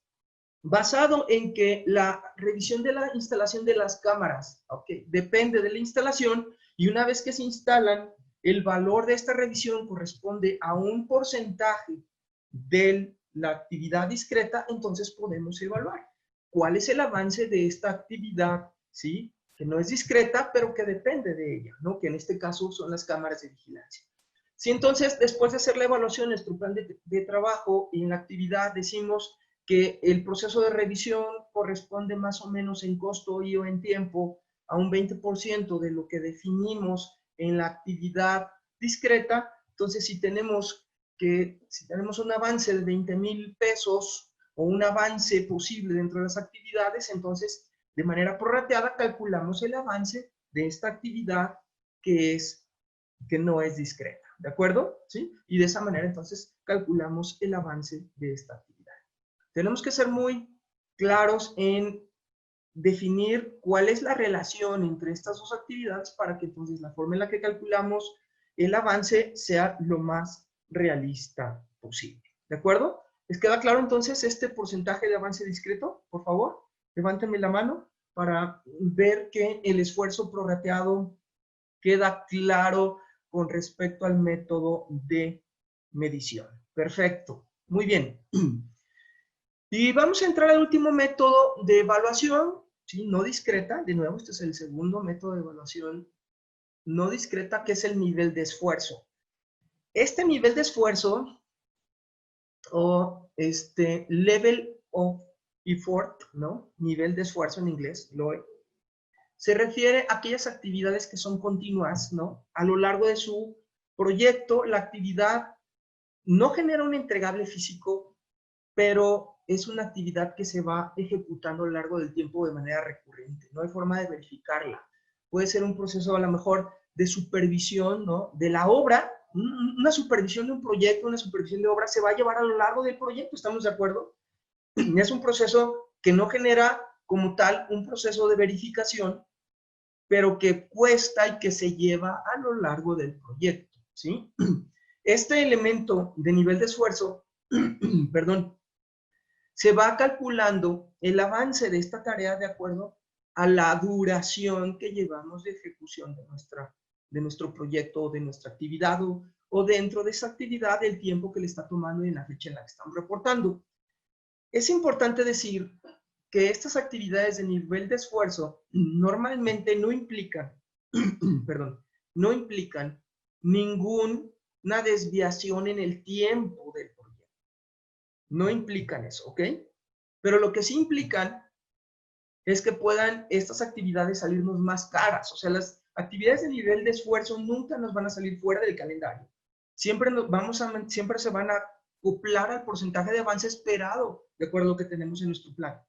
Speaker 1: basado en que la revisión de la instalación de las cámaras, ¿ok? Depende de la instalación y una vez que se instalan, el valor de esta revisión corresponde a un porcentaje de la actividad discreta, entonces podemos evaluar cuál es el avance de esta actividad, ¿sí? Que no es discreta, pero que depende de ella, ¿no? Que en este caso son las cámaras de vigilancia. Si entonces, después de hacer la evaluación, nuestro plan de trabajo y en la actividad decimos que el proceso de revisión corresponde más o menos en costo y o en tiempo a un 20% de lo que definimos en la actividad discreta, entonces si tenemos un avance de 20,000 pesos o un avance posible dentro de las actividades, entonces de manera prorrateada calculamos el avance de esta actividad que no es discreta, ¿de acuerdo? ¿Sí? Y de esa manera entonces calculamos el avance de esta actividad. Tenemos que ser muy claros en definir cuál es la relación entre estas dos actividades para que entonces la forma en la que calculamos el avance sea lo más realista posible. ¿De acuerdo? ¿Les queda claro entonces este porcentaje de avance discreto? Por favor, levántenme la mano para ver que el esfuerzo prorrateado queda claro con respecto al método de medición. Perfecto. Muy bien. Y vamos a entrar al último método de evaluación, ¿sí? No discreta. De nuevo, este es el segundo método de evaluación no discreta, que es el nivel de esfuerzo. Este nivel de esfuerzo, o level of effort, ¿no? Nivel de esfuerzo en inglés, LOE, se refiere a aquellas actividades que son continuas, ¿no? A lo largo de su proyecto, la actividad no genera un entregable físico, pero es una actividad que se va ejecutando a lo largo del tiempo de manera recurrente. No hay forma de verificarla. Puede ser un proceso a lo mejor de supervisión, ¿no? De la obra. Una supervisión de un proyecto, una supervisión de obra se va a llevar a lo largo del proyecto, ¿estamos de acuerdo? Es un proceso que no genera como tal un proceso de verificación, pero que cuesta y que se lleva a lo largo del proyecto, ¿sí? Este elemento de nivel de esfuerzo, perdón, se va calculando el avance de esta tarea de acuerdo a la duración que llevamos de ejecución de nuestro proyecto o de nuestra actividad o dentro de esa actividad el tiempo que le está tomando y en la fecha en la que estamos reportando. Es importante decir que estas actividades de nivel de esfuerzo normalmente no implican, perdón, no implican ninguna desviación en el tiempo del proyecto. No implican eso, ¿ok? Pero lo que sí implican es que puedan estas actividades salirnos más caras. O sea, las actividades de nivel de esfuerzo nunca nos van a salir fuera del calendario. Siempre se van a acoplar al porcentaje de avance esperado, de acuerdo a lo que tenemos en nuestro plan.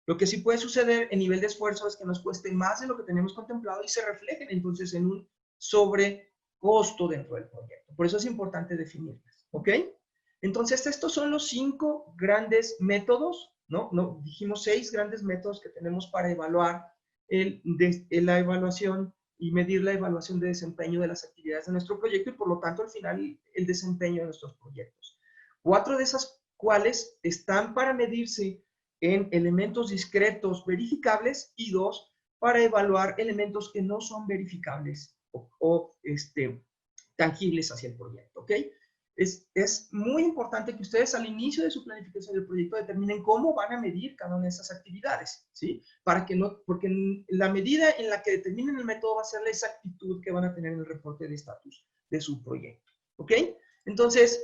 Speaker 1: Lo que sí puede suceder en nivel de esfuerzo es que nos cueste más de lo que tenemos contemplado y se reflejen entonces en un sobrecosto dentro del proyecto. Por eso es importante definirlas, ¿ok? Entonces, estos son los 5 grandes métodos, ¿no? Dijimos 6 grandes métodos que tenemos para evaluar la evaluación y medir la evaluación de desempeño de las actividades de nuestro proyecto y por lo tanto al final el desempeño de nuestros proyectos. 4 de esas cuales están para medirse en elementos discretos verificables y 2 para evaluar elementos que no son verificables o tangibles hacia el proyecto, ¿ok? Es muy importante que ustedes al inicio de su planificación del proyecto determinen cómo van a medir cada una de esas actividades, ¿sí? Porque la medida en la que determinen el método va a ser la exactitud que van a tener en el reporte de estatus de su proyecto, ¿ok? Entonces,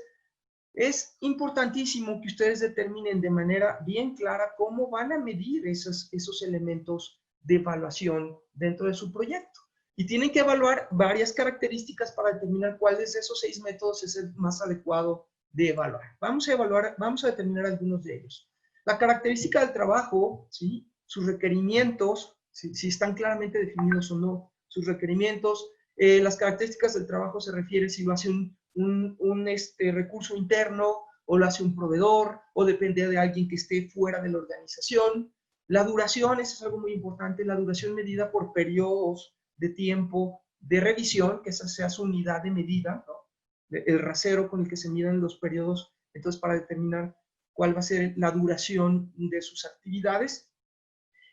Speaker 1: es importantísimo que ustedes determinen de manera bien clara cómo van a medir esos elementos de evaluación dentro de su proyecto. Y tienen que evaluar varias características para determinar cuál de esos 6 métodos es el más adecuado de evaluar. Vamos a determinar algunos de ellos. La característica del trabajo, ¿sí? Sus requerimientos, si están claramente definidos o no, sus requerimientos. Las características del trabajo se refiere si lo hace un recurso interno o lo hace un proveedor o depende de alguien que esté fuera de la organización. La duración, eso es algo muy importante, la duración medida por periodos de tiempo de revisión, que esa sea su unidad de medida, ¿no? El rasero con el que se miden los periodos, entonces para determinar cuál va a ser la duración de sus actividades.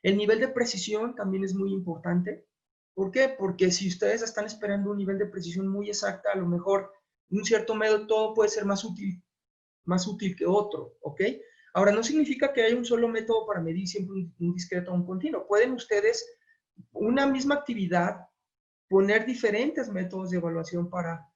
Speaker 1: El nivel de precisión también es muy importante. ¿Por qué? Porque si ustedes están esperando un nivel de precisión muy exacta, a lo mejor un cierto método puede ser más útil que otro, ¿ok? Ahora, no significa que haya un solo método para medir siempre un discreto o un continuo. Pueden ustedes, una misma actividad, poner diferentes métodos de evaluación para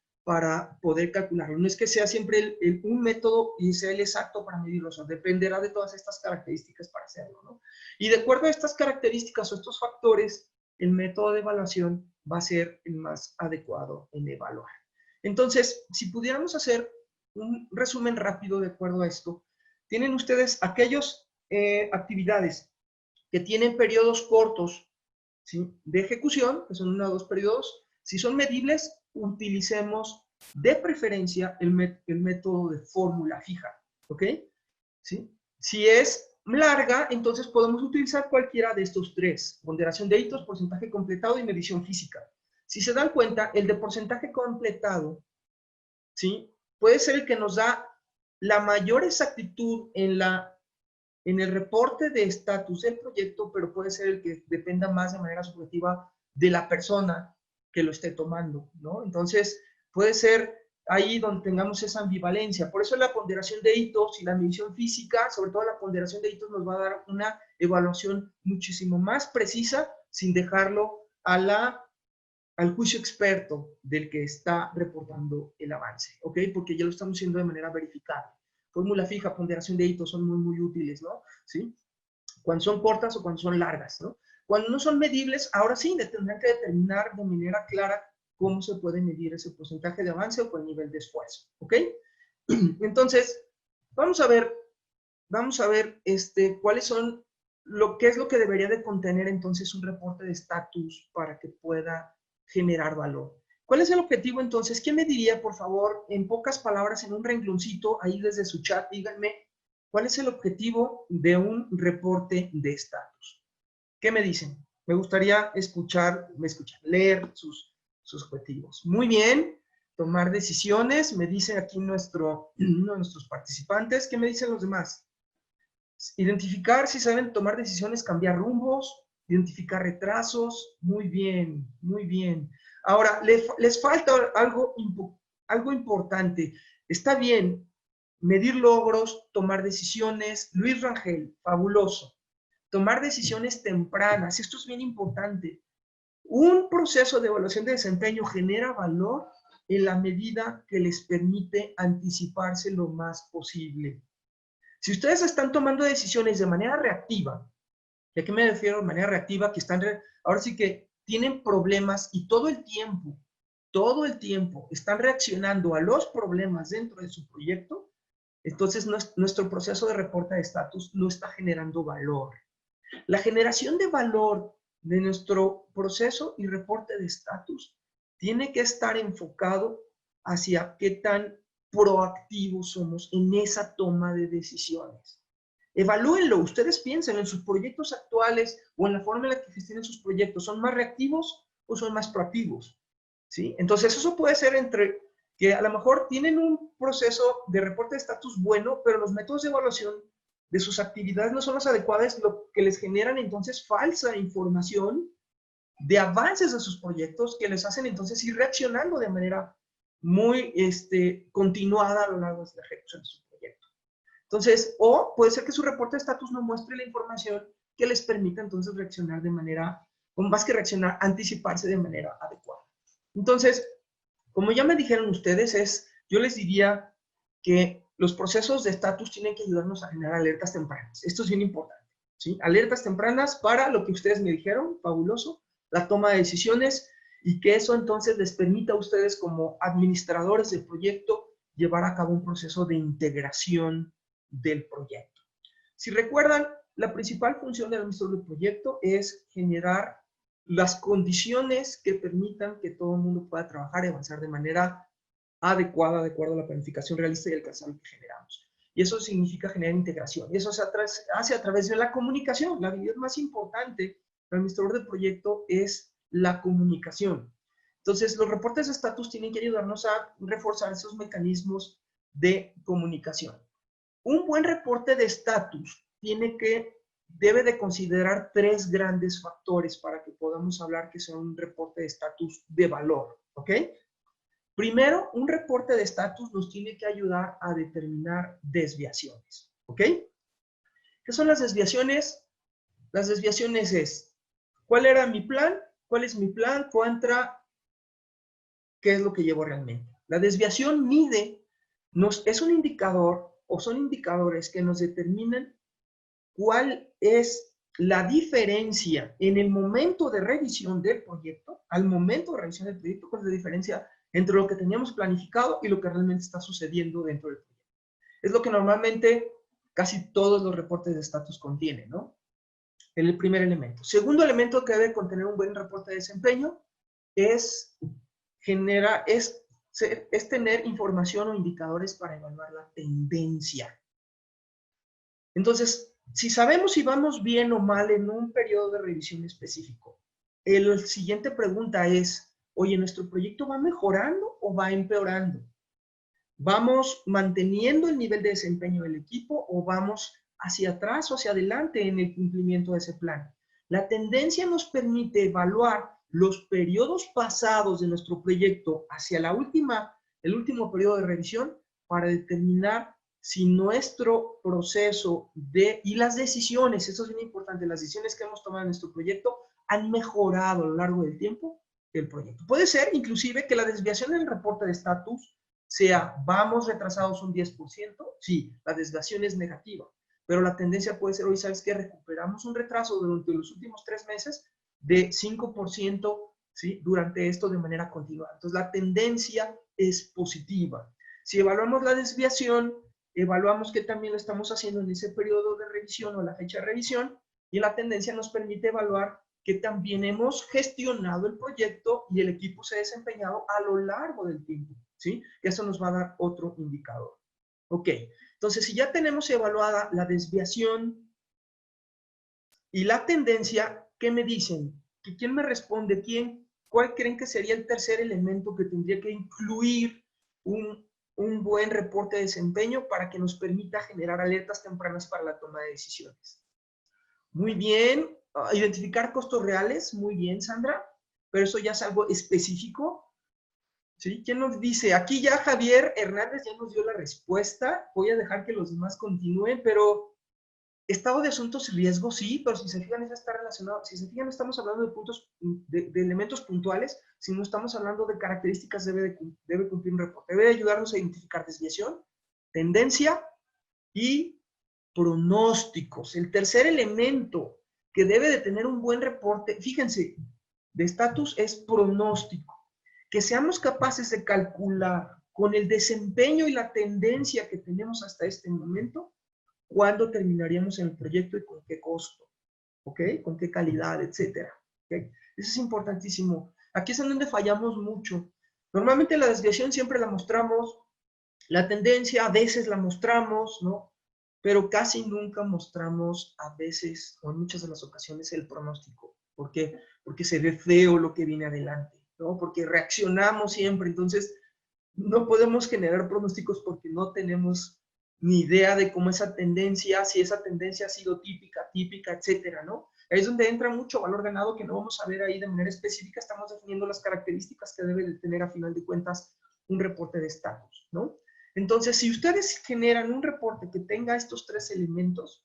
Speaker 1: poder calcularlo. No es que sea siempre un método y sea el exacto para medirlo, o sea, dependerá de todas estas características para hacerlo, ¿no? Y de acuerdo a estas características o estos factores, el método de evaluación va a ser el más adecuado en evaluar. Entonces, si pudiéramos hacer un resumen rápido de acuerdo a esto, tienen ustedes aquellas actividades que tienen periodos cortos, ¿sí?, de ejecución, que son 1 o 2 periodos. Si son medibles, utilicemos de preferencia el método de fórmula fija, ¿ok? ¿Sí? Si es larga, entonces podemos utilizar cualquiera de estos 3, ponderación de hitos, porcentaje completado y medición física. Si se dan cuenta, el de porcentaje completado, ¿sí?, puede ser el que nos da la mayor exactitud en el reporte de estatus del proyecto, pero puede ser el que dependa más de manera subjetiva de la persona que lo esté tomando, ¿no? Entonces, puede ser ahí donde tengamos esa ambivalencia. Por eso la ponderación de hitos y la medición física, sobre todo la ponderación de hitos, nos va a dar una evaluación muchísimo más precisa sin dejarlo al juicio experto del que está reportando el avance, ¿ok? Porque ya lo estamos haciendo de manera verificada. Fórmula fija, ponderación de hitos son muy, muy útiles, ¿no? ¿Sí? Cuando son cortas o cuando son largas, ¿no? Cuando no son medibles, ahora sí tendrán que determinar de manera clara cómo se puede medir ese porcentaje de avance o el nivel de esfuerzo, ¿ok? Entonces, vamos a ver cuáles son, qué es lo que debería de contener entonces un reporte de estatus para que pueda generar valor. ¿Cuál es el objetivo entonces? ¿Quién me diría, por favor, en pocas palabras, en un rengloncito, ahí desde su chat, díganme, ¿cuál es el objetivo de un reporte de estatus? ¿Qué me dicen? Me gustaría leer sus objetivos. Muy bien, tomar decisiones, me dice aquí uno de nuestros participantes. ¿Qué me dicen los demás? Identificar si saben tomar decisiones, cambiar rumbos, identificar retrasos. Muy bien, muy bien. Ahora, les falta algo importante. Está bien medir logros, tomar decisiones. Luis Rangel, fabuloso. Tomar decisiones tempranas. Esto es bien importante. Un proceso de evaluación de desempeño genera valor en la medida que les permite anticiparse lo más posible. Si ustedes están tomando decisiones de manera reactiva, ¿y a qué me refiero de manera reactiva? Que ahora sí que tienen problemas y todo el tiempo están reaccionando a los problemas dentro de su proyecto, entonces nuestro proceso de reporte de estatus no está generando valor. La generación de valor de nuestro proceso y reporte de estatus tiene que estar enfocado hacia qué tan proactivos somos en esa toma de decisiones. Evalúenlo, ustedes piensen en sus proyectos actuales o en la forma en la que gestionan sus proyectos. ¿Son más reactivos o son más proactivos? ¿Sí? Entonces eso puede ser entre que a lo mejor tienen un proceso de reporte de estatus bueno, pero los métodos de evaluación de sus actividades no son los adecuados, lo que les generan entonces falsa información de avances de sus proyectos que les hacen entonces ir reaccionando de manera muy continuada a lo largo de la ejecución de su proyecto. Entonces, o puede ser que su reporte de estatus no muestre la información que les permita entonces reaccionar de manera, o más que reaccionar, anticiparse de manera adecuada. Entonces, como ya me dijeron ustedes, yo les diría que los procesos de estatus tienen que ayudarnos a generar alertas tempranas. Esto es bien importante, ¿sí? Alertas tempranas para lo que ustedes me dijeron, fabuloso, la toma de decisiones, y que eso entonces les permita a ustedes como administradores del proyecto llevar a cabo un proceso de integración del proyecto. Si recuerdan, la principal función del administrador del proyecto es generar las condiciones que permitan que todo el mundo pueda trabajar y avanzar de manera adecuada, de acuerdo a la planificación realista y el alcanzable que generamos. Y eso significa generar integración. Y eso se hace a través de la comunicación. La habilidad más importante para el administrador de proyecto es la comunicación. Entonces, los reportes de estatus tienen que ayudarnos a reforzar esos mecanismos de comunicación. Un buen reporte de estatus debe de considerar 3 grandes factores para que podamos hablar que sea un reporte de estatus de valor, ¿ok? Primero, un reporte de estatus nos tiene que ayudar a determinar desviaciones, ¿ok? ¿Qué son las desviaciones? Las desviaciones es, ¿cuál era mi plan? ¿Cuál es mi plan? Contra, ¿qué es lo que llevo realmente? La desviación es un indicador o son indicadores que nos determinan cuál es la diferencia en el momento de revisión del proyecto, al momento de revisión del proyecto, cuál es la diferencia entre lo que teníamos planificado y lo que realmente está sucediendo dentro del proyecto. Es lo que normalmente casi todos los reportes de estatus contienen, ¿no? El primer elemento. Segundo elemento que debe contener un buen reporte de desempeño es tener información o indicadores para evaluar la tendencia. Entonces, si sabemos si vamos bien o mal en un periodo de revisión específico, la siguiente pregunta es, oye, ¿nuestro proyecto va mejorando o va empeorando? ¿Vamos manteniendo el nivel de desempeño del equipo o vamos hacia atrás o hacia adelante en el cumplimiento de ese plan? La tendencia nos permite evaluar los periodos pasados de nuestro proyecto hacia el último periodo de revisión para determinar si nuestro proceso y las decisiones, eso es bien importante, las decisiones que hemos tomado en nuestro proyecto han mejorado a lo largo del tiempo el proyecto. Puede ser inclusive que la desviación en el reporte de estatus sea, vamos retrasados un 10%, sí, la desviación es negativa, pero la tendencia puede ser, hoy sabes que recuperamos un retraso durante los últimos 3 meses de 5%, ¿sí? Durante esto de manera continua. Entonces, la tendencia es positiva. Si evaluamos la desviación, evaluamos que también lo estamos haciendo en ese periodo de revisión o la fecha de revisión, y la tendencia nos permite evaluar que también hemos gestionado el proyecto y el equipo se ha desempeñado a lo largo del tiempo, ¿sí? Eso nos va a dar otro indicador. Ok, entonces si ya tenemos evaluada la desviación y la tendencia, ¿qué me dicen? ¿Quién me responde? ¿Cuál creen que sería el tercer elemento que tendría que incluir un buen reporte de desempeño para que nos permita generar alertas tempranas para la toma de decisiones? Muy bien, identificar costos reales, muy bien, Sandra, pero eso ya es algo específico. ¿Sí? ¿Quién nos dice? Aquí ya Javier Hernández ya nos dio la respuesta. Voy a dejar que los demás continúen, pero estado de asuntos y riesgos, sí, pero si se fijan, eso está relacionado. Si se fijan, estamos hablando de puntos, de elementos puntuales, si no estamos hablando de características, debe cumplir un reporte. Debe ayudarnos a identificar desviación, tendencia y pronósticos. El tercer elemento que debe de tener un buen reporte, fíjense, de estatus es pronóstico. Que seamos capaces de calcular con el desempeño y la tendencia que tenemos hasta este momento, cuándo terminaríamos en el proyecto y con qué costo, ¿ok? Con qué calidad, etcétera. ¿Okay? Eso es importantísimo. Aquí es en donde fallamos mucho. Normalmente la desviación siempre la mostramos, la tendencia a veces la mostramos, ¿no? Pero casi nunca mostramos a veces, o en muchas de las ocasiones, el pronóstico. ¿Por qué? Porque se ve feo lo que viene adelante, ¿no? Porque reaccionamos siempre, entonces no podemos generar pronósticos porque no tenemos ni idea de cómo esa tendencia, si esa tendencia ha sido típica, etcétera, ¿no? Ahí es donde entra mucho valor ganado que no vamos a ver ahí de manera específica, estamos definiendo las características que debe de tener a final de cuentas un reporte de estatus, ¿no? Entonces, si ustedes generan un reporte que tenga estos 3 elementos,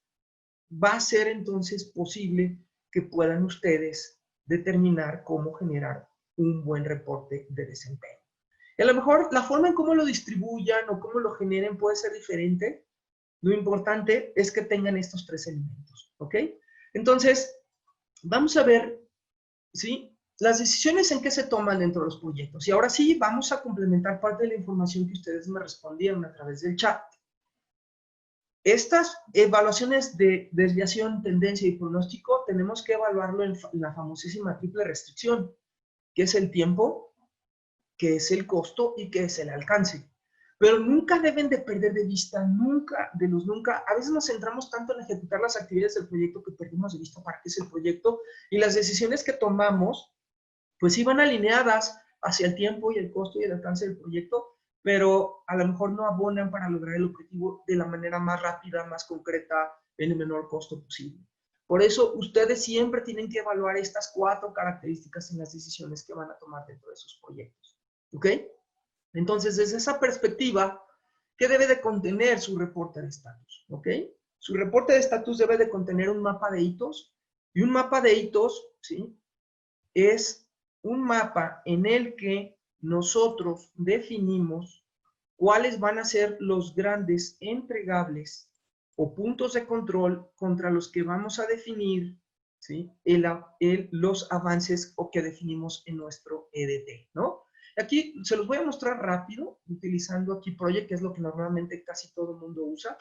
Speaker 1: va a ser entonces posible que puedan ustedes determinar cómo generar un buen reporte de desempeño. Y a lo mejor la forma en cómo lo distribuyan o cómo lo generen puede ser diferente. Lo importante es que tengan estos 3 elementos, ¿ok? Entonces, vamos a ver, ¿sí? Las decisiones en qué se toman dentro de los proyectos. Y ahora sí, vamos a complementar parte de la información que ustedes me respondieron a través del chat. Estas evaluaciones de desviación, tendencia y pronóstico tenemos que evaluarlo en la famosísima triple restricción, que es el tiempo, que es el costo y que es el alcance. pero nunca deben de perder de vista, nunca, a veces nos centramos tanto en ejecutar las actividades del proyecto que perdemos de vista para qué es el proyecto, y las decisiones que tomamos, pues sí van alineadas hacia el tiempo y el costo y el alcance del proyecto, pero a lo mejor no abonan para lograr el objetivo de la manera más rápida, más concreta, en el menor costo posible. Por eso, ustedes siempre tienen que evaluar estas 4 características en las decisiones que van a tomar dentro de sus proyectos. ¿Ok? Entonces, desde esa perspectiva, ¿qué debe de contener su reporte de estatus? ¿Ok? Su reporte de estatus debe de contener un mapa de hitos, y un mapa de hitos, ¿sí?, es un mapa en el que nosotros definimos cuáles van a ser los grandes entregables o puntos de control contra los que vamos a definir, ¿sí?, los avances o que definimos en nuestro EDT, ¿no? Aquí se los voy a mostrar rápido, utilizando aquí Project, que es lo que normalmente casi todo el mundo usa,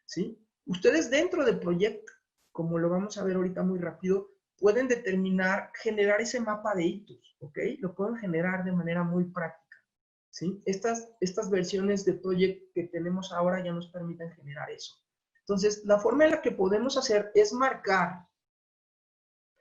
Speaker 1: ¿sí? Ustedes dentro del proyecto, como lo vamos a ver ahorita muy rápido, pueden determinar, generar ese mapa de hitos, ¿ok? Lo pueden generar de manera muy práctica, ¿sí? Estas versiones de Project que tenemos ahora ya nos permiten generar eso. Entonces, la forma en la que podemos hacer es marcar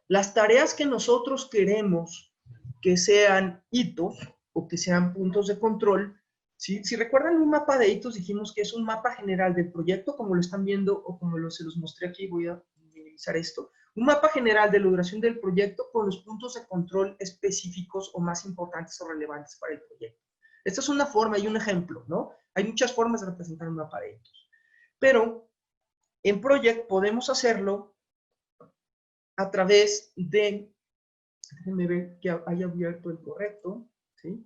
Speaker 1: las tareas que nosotros queremos que sean hitos o que sean puntos de control. ¿Sí? Si recuerdan un mapa de hitos, dijimos que es un mapa general del proyecto, como lo están viendo o como se los mostré aquí, voy a minimizar esto. Un mapa general de la duración del proyecto con los puntos de control específicos o más importantes o relevantes para el proyecto. Esta es una forma y un ejemplo, ¿no? Hay muchas formas de representar un mapa de hitos. Pero en Project podemos hacerlo a través de, déjenme ver que haya abierto el correcto, ¿sí?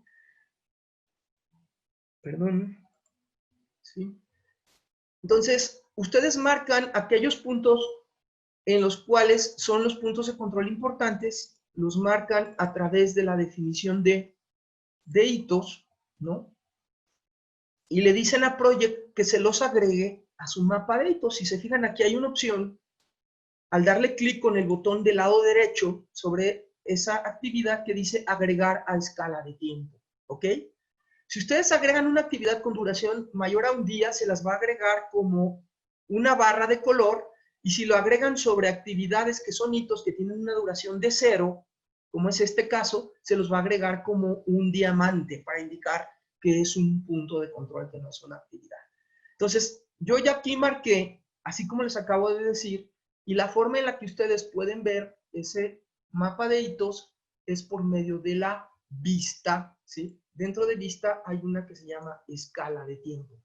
Speaker 1: Perdón, ¿sí? Entonces, ustedes marcan aquellos puntos en los cuales son los puntos de control importantes, los marcan a través de la definición de hitos, ¿no? Y le dicen a Project que se los agregue a su mapa de hitos. Si se fijan, aquí hay una opción, al darle clic con el botón del lado derecho sobre esa actividad que dice agregar a escala de tiempo, ¿ok? Si ustedes agregan una actividad con duración mayor a un día, se las va a agregar como una barra de color, y si lo agregan sobre actividades que son hitos que tienen una duración de 0, como es este caso, se los va a agregar como un diamante para indicar que es un punto de control, que no es una actividad. Entonces, yo ya aquí marqué, así como les acabo de decir, y la forma en la que ustedes pueden ver ese mapa de hitos es por medio de la vista, ¿sí? Dentro de vista hay una que se llama escala de tiempo.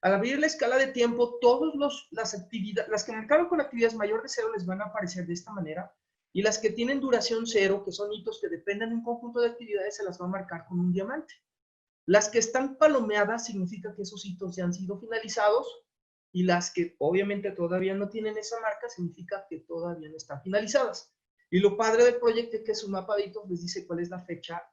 Speaker 1: Al abrir la escala de tiempo, todas las actividades, las que marcaron con actividades mayor de 0 les van a aparecer de esta manera, y las que tienen duración 0, que son hitos que dependen de un conjunto de actividades, se las va a marcar con un diamante. Las que están palomeadas significa que esos hitos ya han sido finalizados, y las que obviamente todavía no tienen esa marca significa que todavía no están finalizadas. Y lo padre del proyecto es que su mapa de hitos les dice cuál es la fecha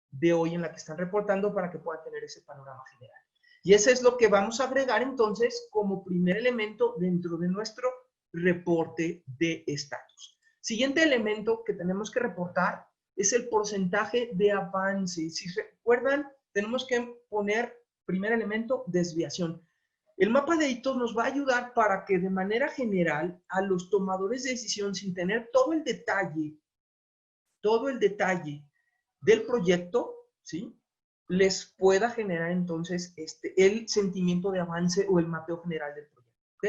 Speaker 1: de hoy en la que están reportando para que puedan tener ese panorama general. Y eso es lo que vamos a agregar entonces como primer elemento dentro de nuestro reporte de estatus. Siguiente elemento que tenemos que reportar es el porcentaje de avance. Si recuerdan, tenemos que poner, primer elemento, desviación. El mapa de hitos nos va a ayudar para que de manera general a los tomadores de decisión, sin tener todo el detalle del proyecto, ¿sí?, les pueda generar entonces el sentimiento de avance o el mapeo general del proyecto, ¿ok?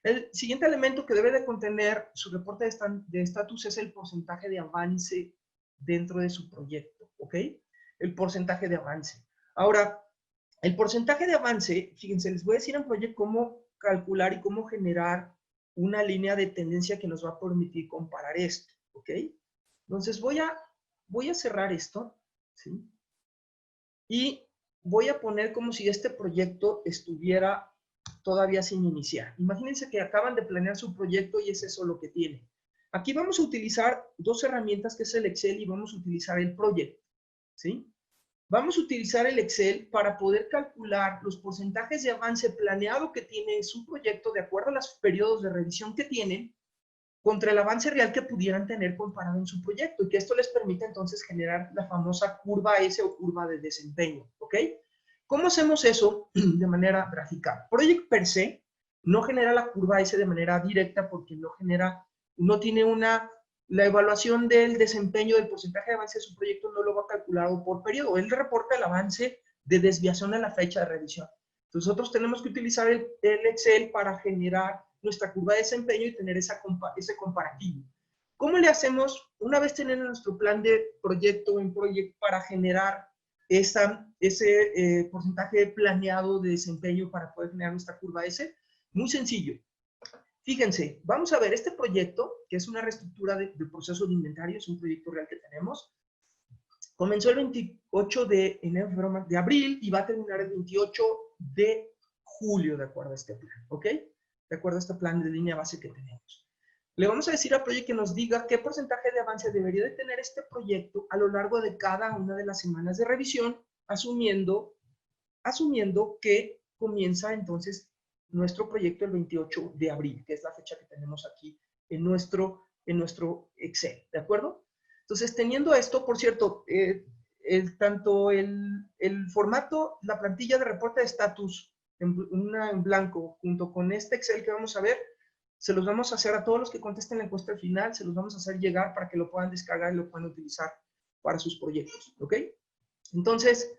Speaker 1: El siguiente elemento que debe de contener su reporte de estatus es el porcentaje de avance dentro de su proyecto, ¿ok? El porcentaje de avance. Ahora, el porcentaje de avance, fíjense, les voy a decir en Project cómo calcular y cómo generar una línea de tendencia que nos va a permitir comparar esto, ¿ok? Entonces voy a cerrar esto, ¿sí? Y voy a poner como si este proyecto estuviera todavía sin iniciar. Imagínense que acaban de planear su proyecto y es eso lo que tiene. Aquí vamos a utilizar dos herramientas, que es el Excel y vamos a utilizar el Project, ¿sí? Vamos a utilizar el Excel para poder calcular los porcentajes de avance planeado que tiene su proyecto de acuerdo a los periodos de revisión que tienen contra el avance real que pudieran tener comparado en su proyecto, y que esto les permite entonces generar la famosa curva S o curva de desempeño, ¿ok? ¿Cómo hacemos eso de manera gráfica? Project per se no genera la curva S de manera directa porque no tiene la evaluación del desempeño del porcentaje de avance de su proyecto no lo va calculado por periodo. Él reporta el avance de desviación a la fecha de revisión. Entonces, nosotros tenemos que utilizar el Excel para generar nuestra curva de desempeño y tener ese comparativo. ¿Cómo le hacemos una vez teniendo nuestro plan de proyecto en Project para generar ese porcentaje planeado de desempeño para poder generar nuestra curva S? Muy sencillo. Fíjense, vamos a ver este proyecto, que es una reestructura de proceso de inventario, es un proyecto real que tenemos. Comenzó el 28 de enero, de abril y va a terminar el 28 de julio, de acuerdo a este plan, ¿ok? De acuerdo a este plan de línea base que tenemos. Le vamos a decir al proyecto que nos diga qué porcentaje de avance debería de tener este proyecto a lo largo de cada una de las semanas de revisión, asumiendo que comienza entonces nuestro proyecto el 28 de abril, que es la fecha que tenemos aquí en nuestro Excel, ¿de acuerdo? Entonces, teniendo esto, por cierto, tanto el formato, la plantilla de reporte de estatus, una en blanco, junto con este Excel que vamos a ver, se los vamos a hacer a todos los que contesten la encuesta al final, se los vamos a hacer llegar para que lo puedan descargar y lo puedan utilizar para sus proyectos, ¿ok? Entonces,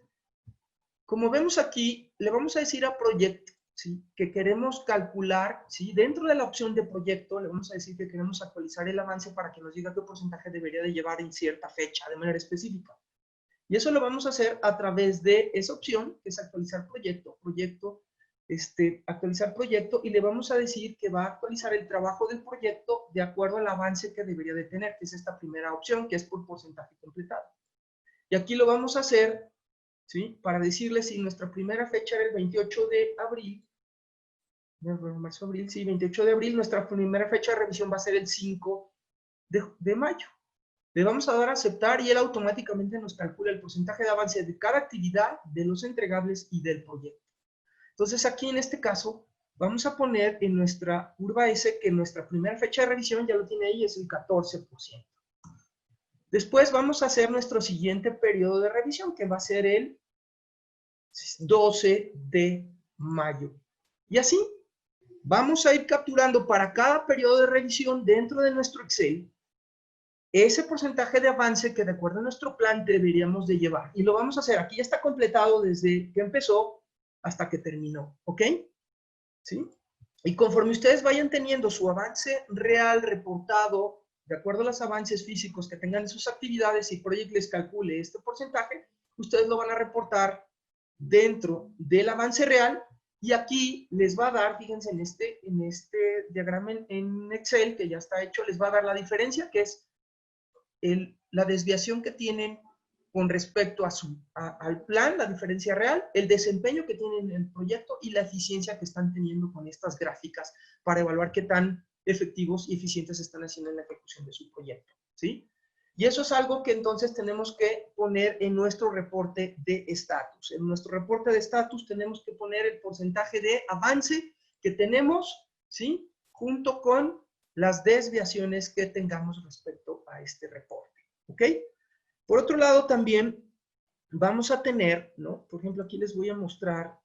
Speaker 1: como vemos aquí, le vamos a decir a Project, ¿sí?, que queremos calcular, ¿sí?, dentro de la opción de proyecto, le vamos a decir que queremos actualizar el avance para que nos diga qué porcentaje debería de llevar en cierta fecha, de manera específica. Y eso lo vamos a hacer a través de esa opción, que es actualizar proyecto, actualizar proyecto, y le vamos a decir que va a actualizar el trabajo del proyecto de acuerdo al avance que debería de tener, que es esta primera opción, que es por porcentaje completado. Y aquí lo vamos a hacer, ¿sí?, para decirles si nuestra primera fecha era el 28 de abril, marzo, abril, sí, 28 de abril, nuestra primera fecha de revisión va a ser el 5 de mayo. Le vamos a dar a aceptar y él automáticamente nos calcula el porcentaje de avance de cada actividad, de los entregables y del proyecto. Entonces aquí en este caso vamos a poner en nuestra curva S que nuestra primera fecha de revisión ya lo tiene ahí, es el 14%. Después vamos a hacer nuestro siguiente periodo de revisión, que va a ser el 12 de mayo. Y así vamos a ir capturando para cada periodo de revisión dentro de nuestro Excel ese porcentaje de avance que de acuerdo a nuestro plan deberíamos de llevar. Y lo vamos a hacer. Aquí ya está completado desde que empezó hasta que terminó. ¿Ok? ¿Sí? Y conforme ustedes vayan teniendo su avance real reportado, de acuerdo a los avances físicos que tengan en sus actividades y Project les calcule este porcentaje, ustedes lo van a reportar dentro del avance real y aquí les va a dar, fíjense en este diagrama en Excel que ya está hecho, les va a dar la diferencia que es la desviación que tienen con respecto al plan, la diferencia real, el desempeño que tienen en el proyecto y la eficiencia que están teniendo con estas gráficas para evaluar qué tan efectivos y eficientes están haciendo en la ejecución de su proyecto, ¿sí? Y eso es algo que entonces tenemos que poner en nuestro reporte de estatus. En nuestro reporte de estatus tenemos que poner el porcentaje de avance que tenemos, ¿sí?, junto con las desviaciones que tengamos respecto a este reporte, ¿ok? Por otro lado, también vamos a tener, ¿no? Por ejemplo, aquí les voy a mostrar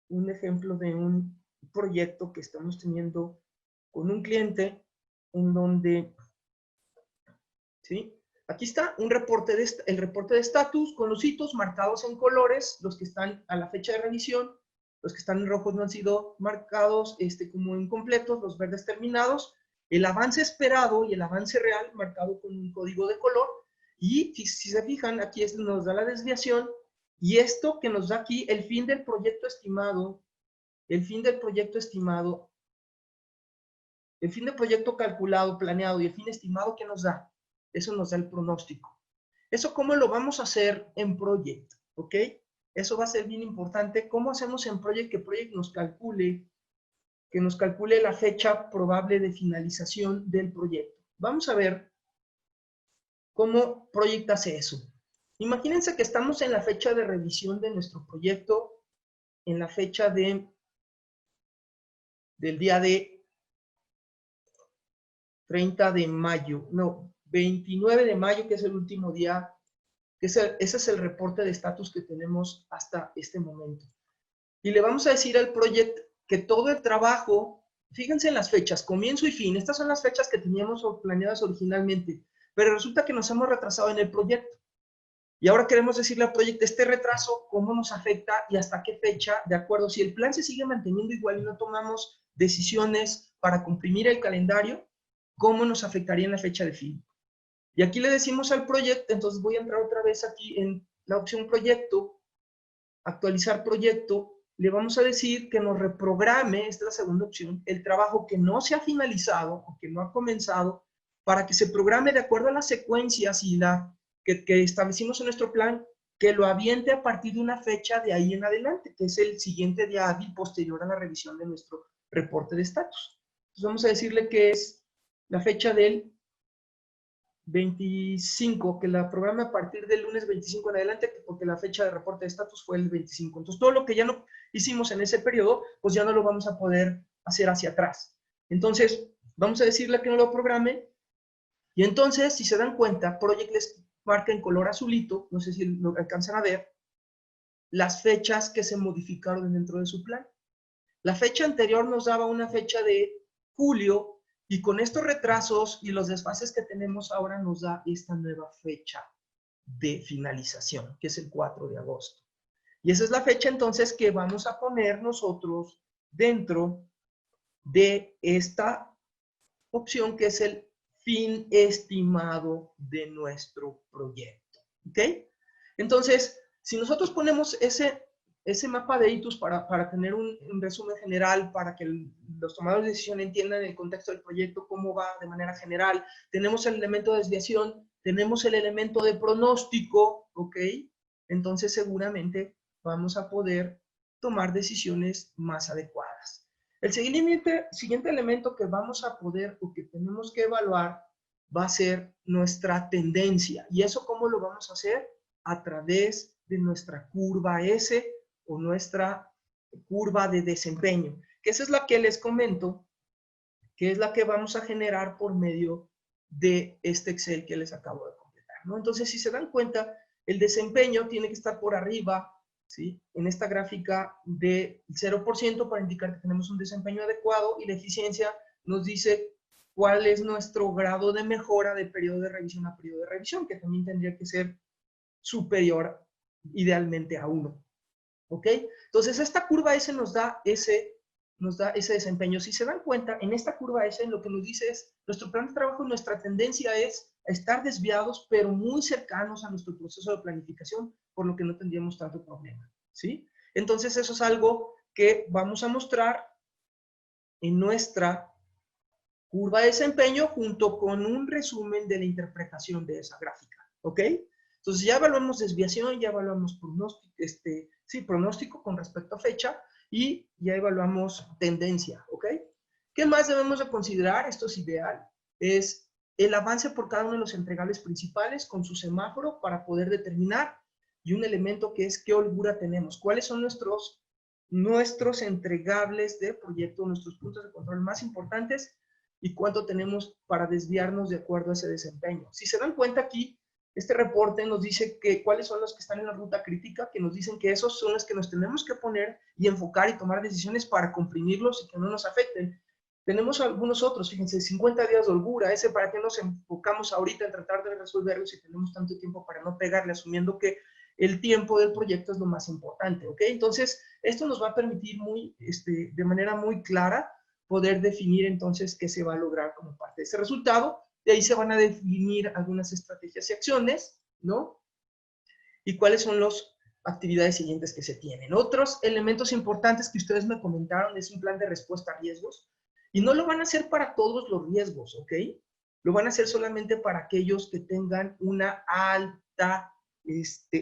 Speaker 1: un ejemplo de un proyecto que estamos teniendo con un cliente en donde, ¿sí? Aquí está el reporte de estatus con los hitos marcados en colores, los que están a la fecha de revisión, los que están en rojos no han sido marcados como incompletos, los verdes terminados, el avance esperado y el avance real marcado con un código de color, y si se fijan, aquí nos da la desviación, y esto que nos da aquí, el fin del proyecto estimado, el fin del proyecto calculado, planeado, y el fin estimado que nos da, eso nos da el pronóstico. ¿Eso cómo lo vamos a hacer en Project? ¿Ok? Eso va a ser bien importante. ¿Cómo hacemos en Project que Project nos calcule la fecha probable de finalización del proyecto? Vamos a ver cómo Project hace eso. Imagínense que estamos en la fecha de revisión de nuestro proyecto, en la fecha del día de 30 de mayo, no, 29 de mayo, que es el último día que ese es el reporte de estatus que tenemos hasta este momento. Y le vamos a decir al proyecto que todo el trabajo, fíjense en las fechas, comienzo y fin, estas son las fechas que teníamos planeadas originalmente, pero resulta que nos hemos retrasado en el proyecto. Y ahora queremos decirle al proyecto, este retraso, cómo nos afecta y hasta qué fecha, de acuerdo. Si el plan se sigue manteniendo igual y no tomamos decisiones para comprimir el calendario, ¿cómo nos afectaría en la fecha de fin? Y aquí le decimos al proyecto, entonces voy a entrar otra vez aquí en la opción proyecto, actualizar proyecto, le vamos a decir que nos reprograme, esta es la segunda opción, el trabajo que no se ha finalizado o que no ha comenzado, para que se programe de acuerdo a las secuencias y que establecimos en nuestro plan, que lo aviente a partir de una fecha de ahí en adelante, que es el siguiente día hábil posterior a la revisión de nuestro reporte de estatus. Entonces vamos a decirle que es la fecha del 25, que la programe a partir del lunes 25 en adelante, porque la fecha de reporte de estatus fue el 25. Entonces, todo lo que ya no hicimos en ese periodo, pues ya no lo vamos a poder hacer hacia atrás. Entonces, vamos a decirle que no lo programe, y entonces, si se dan cuenta, Project les marca en color azulito, no sé si lo alcanzan a ver, las fechas que se modificaron dentro de su plan. La fecha anterior nos daba una fecha de julio, y con estos retrasos y los desfases que tenemos ahora nos da esta nueva fecha de finalización, que es el 4 de agosto. Y esa es la fecha entonces que vamos a poner nosotros dentro de esta opción, que es el fin estimado de nuestro proyecto. ¿Ok? Entonces, si nosotros ponemos ese mapa de hitos para tener un resumen general, para que los tomadores de decisión entiendan el contexto del proyecto, cómo va de manera general, tenemos el elemento de desviación, tenemos el elemento de pronóstico, ¿ok? Entonces seguramente vamos a poder tomar decisiones más adecuadas. El siguiente elemento que vamos a poder o que tenemos que evaluar va a ser nuestra tendencia. ¿Y eso cómo lo vamos a hacer? A través de nuestra curva S o nuestra curva de desempeño, que esa es la que les comento, que es la que vamos a generar por medio de este Excel que les acabo de completar, ¿no? Entonces, si se dan cuenta, el desempeño tiene que estar por arriba, ¿sí? En esta gráfica de 0% para indicar que tenemos un desempeño adecuado, y la eficiencia nos dice cuál es nuestro grado de mejora de periodo de revisión a periodo de revisión, que también tendría que ser superior idealmente a 1. ¿Ok? Entonces, esta curva S nos da ese desempeño. Si se dan cuenta, en esta curva S lo que nos dice es, nuestro plan de trabajo, nuestra tendencia es a estar desviados, pero muy cercanos a nuestro proceso de planificación, por lo que no tendríamos tanto problema, ¿sí? Entonces, eso es algo que vamos a mostrar en nuestra curva de desempeño junto con un resumen de la interpretación de esa gráfica, ¿ok? Entonces, ya evaluamos desviación, ya evaluamos pronóstico con respecto a fecha, y ya evaluamos tendencia, ¿ok? ¿Qué más debemos de considerar? Esto es ideal, es el avance por cada uno de los entregables principales con su semáforo para poder determinar, y un elemento que es qué holgura tenemos, cuáles son nuestros entregables de proyecto, nuestros puntos de control más importantes, y cuánto tenemos para desviarnos de acuerdo a ese desempeño. Si se dan cuenta aquí, este reporte nos dice cuáles son los que están en la ruta crítica, que nos dicen que esos son los que nos tenemos que poner y enfocar y tomar decisiones para comprimirlos y que no nos afecten. Tenemos algunos otros, fíjense, 50 días de holgura, ese para qué nos enfocamos ahorita en tratar de resolverlo si tenemos tanto tiempo para no pegarle, asumiendo que el tiempo del proyecto es lo más importante, ¿ok? Entonces, esto nos va a permitir de manera muy clara poder definir entonces qué se va a lograr como parte de ese resultado. De ahí se van a definir algunas estrategias y acciones, ¿no? Y cuáles son las actividades siguientes que se tienen. Otros elementos importantes que ustedes me comentaron es un plan de respuesta a riesgos. Y no lo van a hacer para todos los riesgos, ¿ok? Lo van a hacer solamente para aquellos que tengan una alta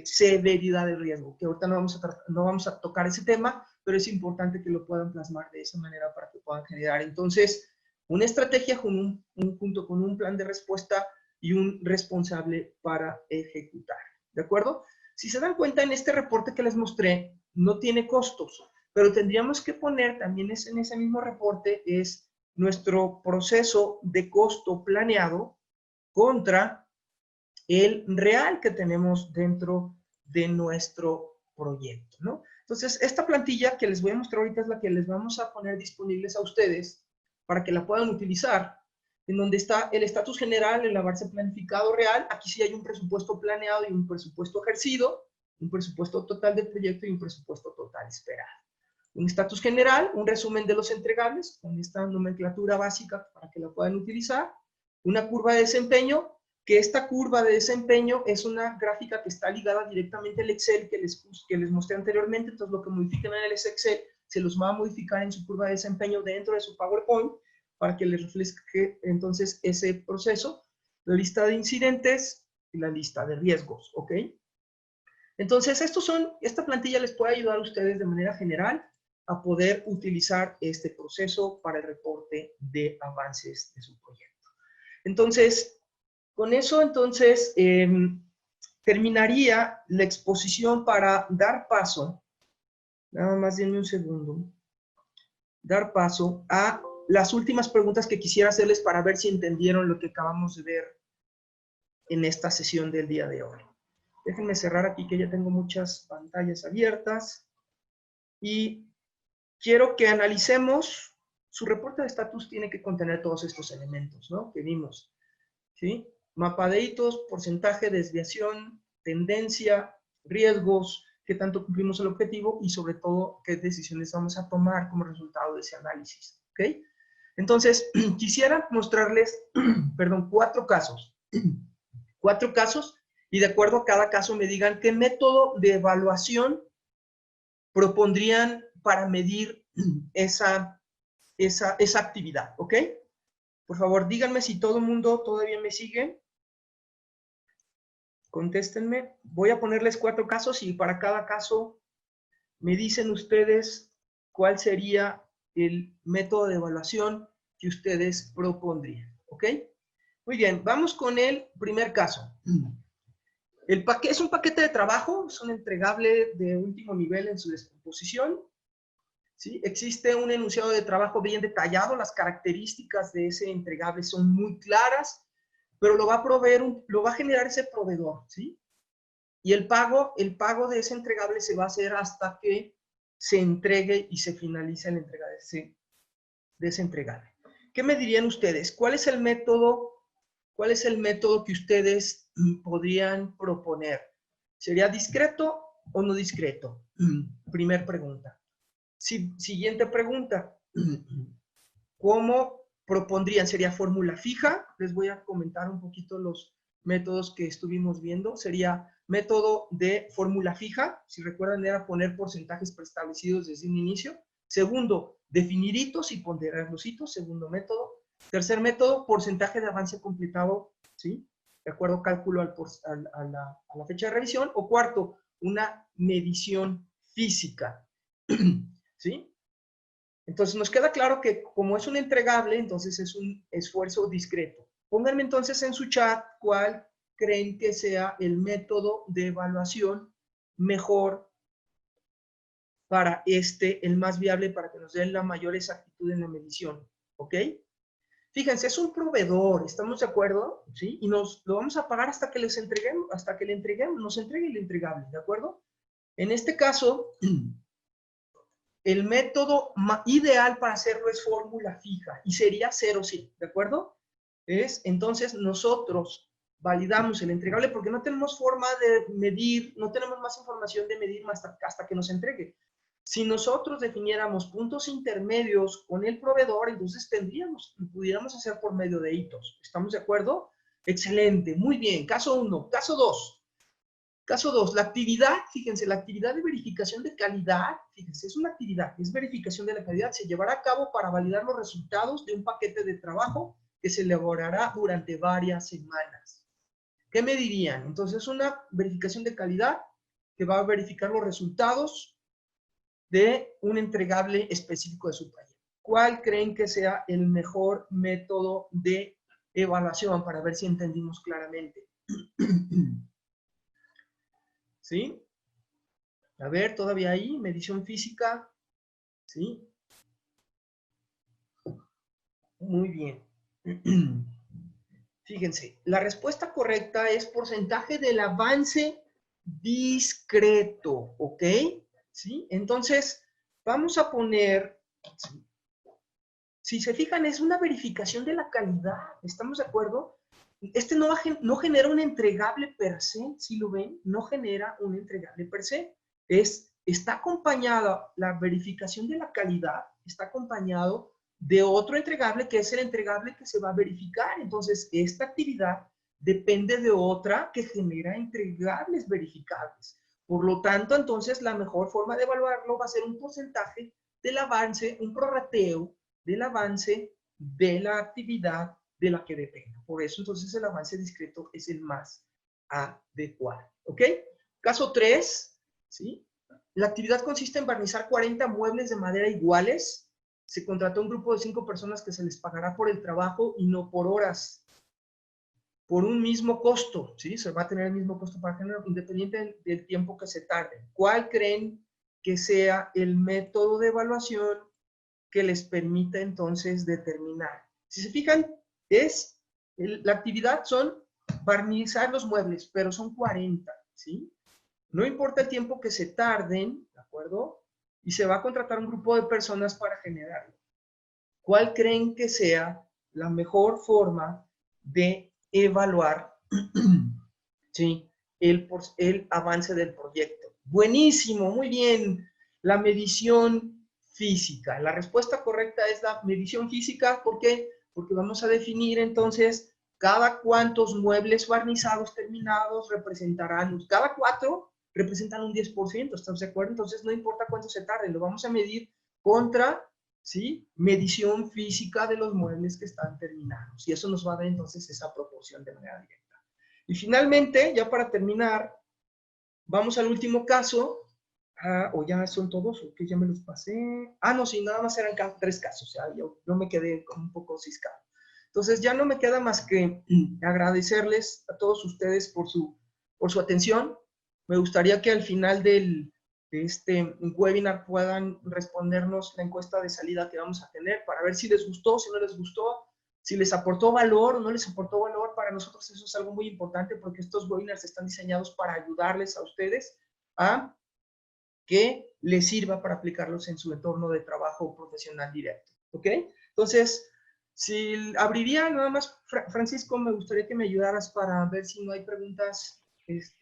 Speaker 1: severidad de riesgo, que ahorita no vamos a tocar ese tema, pero es importante que lo puedan plasmar de esa manera para que puedan generar entonces una estrategia junto con un plan de respuesta y un responsable para ejecutar. ¿De acuerdo? Si se dan cuenta, en este reporte que les mostré, no tiene costos, pero tendríamos que poner también en ese mismo reporte es nuestro proceso de costo planeado contra el real que tenemos dentro de nuestro proyecto, ¿no? Entonces, esta plantilla que les voy a mostrar ahorita es la que les vamos a poner disponibles a ustedes para que la puedan utilizar, en donde está el estatus general, el avance planificado real. Aquí sí hay un presupuesto planeado y un presupuesto ejercido, un presupuesto total del proyecto y un presupuesto total esperado. Un estatus general, un resumen de los entregables, con esta nomenclatura básica para que la puedan utilizar. Una curva de desempeño, que esta curva de desempeño es una gráfica que está ligada directamente al Excel que les mostré anteriormente. Entonces, lo que modifiquen en el Excel se los va a modificar en su curva de desempeño dentro de su PowerPoint para que les refleje entonces ese proceso. La lista de incidentes y la lista de riesgos, ¿ok? Entonces, esta plantilla les puede ayudar a ustedes de manera general a poder utilizar este proceso para el reporte de avances de su proyecto. Entonces, con eso, entonces, terminaría la exposición para dar paso, nada más denme un segundo, dar paso a las últimas preguntas que quisiera hacerles para ver si entendieron lo que acabamos de ver en esta sesión del día de hoy. Déjenme cerrar aquí que ya tengo muchas pantallas abiertas y quiero que analicemos. Su reporte de estatus tiene que contener todos estos elementos, ¿no? Que vimos, ¿sí? Mapa de hitos, porcentaje, desviación, tendencia, riesgos, qué tanto cumplimos el objetivo y sobre todo qué decisiones vamos a tomar como resultado de ese análisis, ¿ok? Entonces, quisiera mostrarles, perdón, 4 casos. 4 casos y de acuerdo a cada caso me digan qué método de evaluación propondrían para medir esa actividad, ¿ok? Por favor, díganme si todo el mundo todavía me sigue. Contéstenme. Voy a ponerles 4 casos y para cada caso me dicen ustedes cuál sería el método de evaluación que ustedes propondrían, ¿ok? Muy bien, vamos con el primer caso. Es un paquete de trabajo, es un entregable de último nivel en su descomposición. ¿Sí? Existe un enunciado de trabajo bien detallado, las características de ese entregable son muy claras, pero lo va a generar ese proveedor, ¿sí? Y el pago de ese entregable se va a hacer hasta que se entregue y se finalice la entrega de ese entregable. ¿Qué me dirían ustedes? ¿Cuál es el método que ustedes podrían proponer? ¿Sería discreto o no discreto? Primer pregunta. Siguiente pregunta. ¿Cómo propondrían? ¿Sería fórmula fija? Les voy a comentar un poquito los métodos que estuvimos viendo. Sería método de fórmula fija. Si recuerdan, era poner porcentajes preestablecidos desde un inicio. Segundo, definir hitos y ponderar los hitos. Segundo método. Tercer método, porcentaje de avance completado, ¿sí? De acuerdo a cálculo a la fecha de revisión. O cuarto, una medición física, ¿sí? Entonces nos queda claro que como es un entregable, entonces es un esfuerzo discreto. Pónganme entonces en su chat cuál creen que sea el método de evaluación mejor para el más viable para que nos den la mayor exactitud en la medición, ¿ok? Fíjense, es un proveedor, ¿estamos de acuerdo? ¿Sí? Y lo vamos a pagar hasta que nos entregue el entregable, ¿de acuerdo? En este caso, el método ideal para hacerlo es fórmula fija y sería 0-100, ¿de acuerdo? Entonces nosotros validamos el entregable porque no tenemos forma de medir, no tenemos más información de medir hasta que nos entregue. Si nosotros definiéramos puntos intermedios con el proveedor, entonces pudiéramos hacer por medio de hitos. ¿Estamos de acuerdo? Excelente, muy bien. Caso 1. Caso 2. Caso 2, la actividad, fíjense, la actividad de verificación de calidad, fíjense, es una actividad, es verificación de la calidad, se llevará a cabo para validar los resultados de un paquete de trabajo que se elaborará durante varias semanas. ¿Qué me dirían? Entonces, una verificación de calidad que va a verificar los resultados de un entregable específico de su proyecto. ¿Cuál creen que sea el mejor método de evaluación para ver si entendimos claramente? ¿Sí? A ver, todavía ahí, medición física, ¿sí? Muy bien. Fíjense, la respuesta correcta es porcentaje del avance discreto, ¿ok? ¿Sí? Entonces, vamos a poner, ¿sí? Si se fijan, es una verificación de la calidad, ¿estamos de acuerdo? Este no genera un entregable per se, si lo ven, no genera un entregable per se. Está acompañada, la verificación de la calidad está acompañado de otro entregable que es el entregable que se va a verificar. Entonces, esta actividad depende de otra que genera entregables verificables. Por lo tanto, entonces, la mejor forma de evaluarlo va a ser un porcentaje del avance, un prorrateo del avance de la actividad de la que dependa. Por eso, entonces, el avance discreto es el más adecuado. ¿Ok? Caso 3, ¿sí? La actividad consiste en barnizar 40 muebles de madera iguales. Se contrató un grupo de 5 personas que se les pagará por el trabajo y no por horas, por un mismo costo, ¿sí? Se va a tener el mismo costo para generar, independiente del tiempo que se tarde. ¿Cuál creen que sea el método de evaluación que les permita entonces determinar? Si se fijan, la actividad son barnizar los muebles, pero son 40, ¿sí? No importa el tiempo que se tarden, ¿de acuerdo? Y se va a contratar un grupo de personas para generarlo. ¿Cuál creen que sea la mejor forma de evaluar ¿sí? el avance del proyecto? Buenísimo, muy bien. La medición física. La respuesta correcta es la medición física. ¿Por qué? Porque vamos a definir entonces cada cuántos muebles barnizados terminados representarán, cada 4 representan un 10%, ¿estamos de acuerdo? Entonces no importa cuánto se tarde, lo vamos a medir contra, ¿sí? Medición física de los muebles que están terminados. Y eso nos va a dar entonces esa proporción de manera directa. Y finalmente, ya para terminar, vamos al último caso. O ya son todos, o que ya me los pasé. No, sí, nada más eran 3 casos. Ya, yo me quedé como un poco ciscado. Entonces, ya no me queda más que agradecerles a todos ustedes por su atención. Me gustaría que al final de este webinar puedan respondernos la encuesta de salida que vamos a tener para ver si les gustó, si no les gustó, si les aportó valor o no les aportó valor. Para nosotros eso es algo muy importante porque estos webinars están diseñados para ayudarles a ustedes a que les sirva para aplicarlos en su entorno de trabajo profesional directo. ¿Ok? Entonces, si abriría nada más, Francisco, me gustaría que me ayudaras para ver si no hay preguntas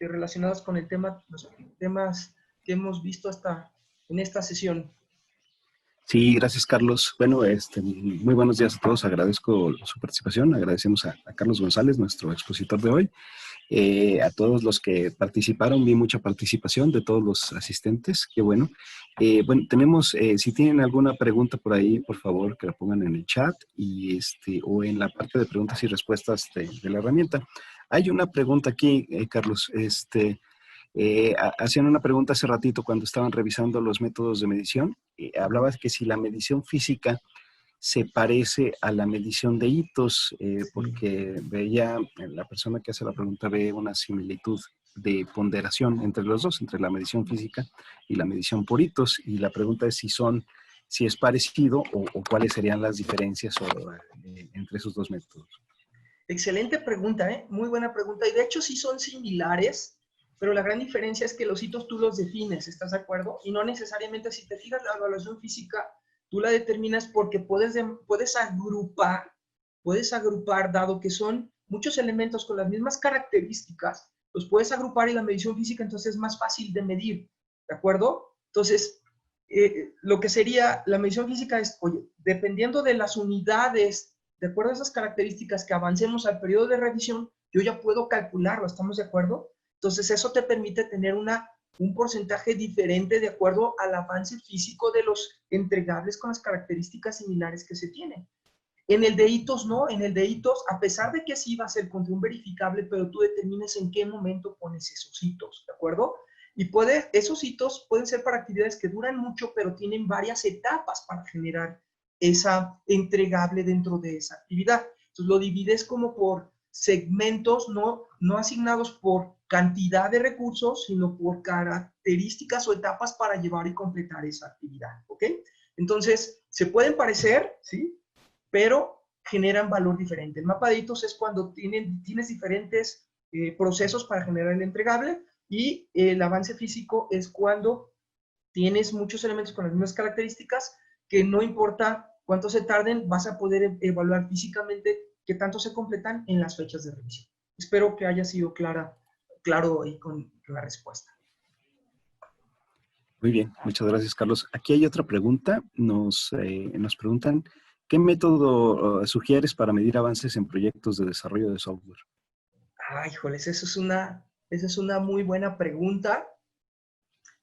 Speaker 1: relacionadas con el tema, los temas que hemos visto hasta en esta sesión.
Speaker 2: Sí, gracias, Carlos. Bueno, muy buenos días a todos. Agradezco su participación. Agradecemos a Carlos González, nuestro expositor de hoy. A todos los que participaron, vi mucha participación de todos los asistentes. Qué bueno. Bueno, tenemos, si tienen alguna pregunta por ahí, por favor, que la pongan en el chat y o en la parte de preguntas y respuestas de la herramienta. Hay una pregunta aquí, Carlos. Hacían una pregunta hace ratito cuando estaban revisando los métodos de medición. Hablabas que si la medición física se parece a la medición de hitos, porque veía, la persona que hace la pregunta ve una similitud de ponderación entre los dos, entre la medición física y la medición por hitos. Y la pregunta es si es parecido o cuáles serían las diferencias entre esos dos métodos.
Speaker 1: Excelente pregunta, ¿eh? Muy buena pregunta. Y de hecho sí son similares, pero la gran diferencia es que los hitos tú los defines, ¿estás de acuerdo? Y no necesariamente, si te fijas, la evaluación física, tú la determinas porque puedes agrupar, dado que son muchos elementos con las mismas características, los puedes agrupar y la medición física entonces es más fácil de medir, ¿de acuerdo? Entonces, lo que sería la medición física es, oye, dependiendo de las unidades, de acuerdo a esas características que avancemos al periodo de revisión, yo ya puedo calcularlo, ¿estamos de acuerdo? Entonces, eso te permite tener un porcentaje diferente de acuerdo al avance físico de los entregables con las características similares que se tienen. En el de hitos, no. En el de hitos, a pesar de que sí va a ser contra un verificable, pero tú determines en qué momento pones esos hitos, ¿de acuerdo? Y esos hitos pueden ser para actividades que duran mucho, pero tienen varias etapas para generar esa entregable dentro de esa actividad. Entonces lo divides como por segmentos, no asignados por cantidad de recursos, sino por características o etapas para llevar y completar esa actividad, ¿ok? Entonces, se pueden parecer, ¿sí? Pero generan valor diferente. El mapa de hitos es cuando tienes diferentes procesos para generar el entregable, y el avance físico es cuando tienes muchos elementos con las mismas características que no importa cuánto se tarden, vas a poder evaluar físicamente qué tanto se completan en las fechas de revisión. Espero que haya sido claro ahí con la respuesta.
Speaker 2: Muy bien, muchas gracias, Carlos. Aquí hay otra pregunta. Nos preguntan, ¿qué método sugieres para medir avances en proyectos de desarrollo de software?
Speaker 1: Ay, híjoles, esa es una muy buena pregunta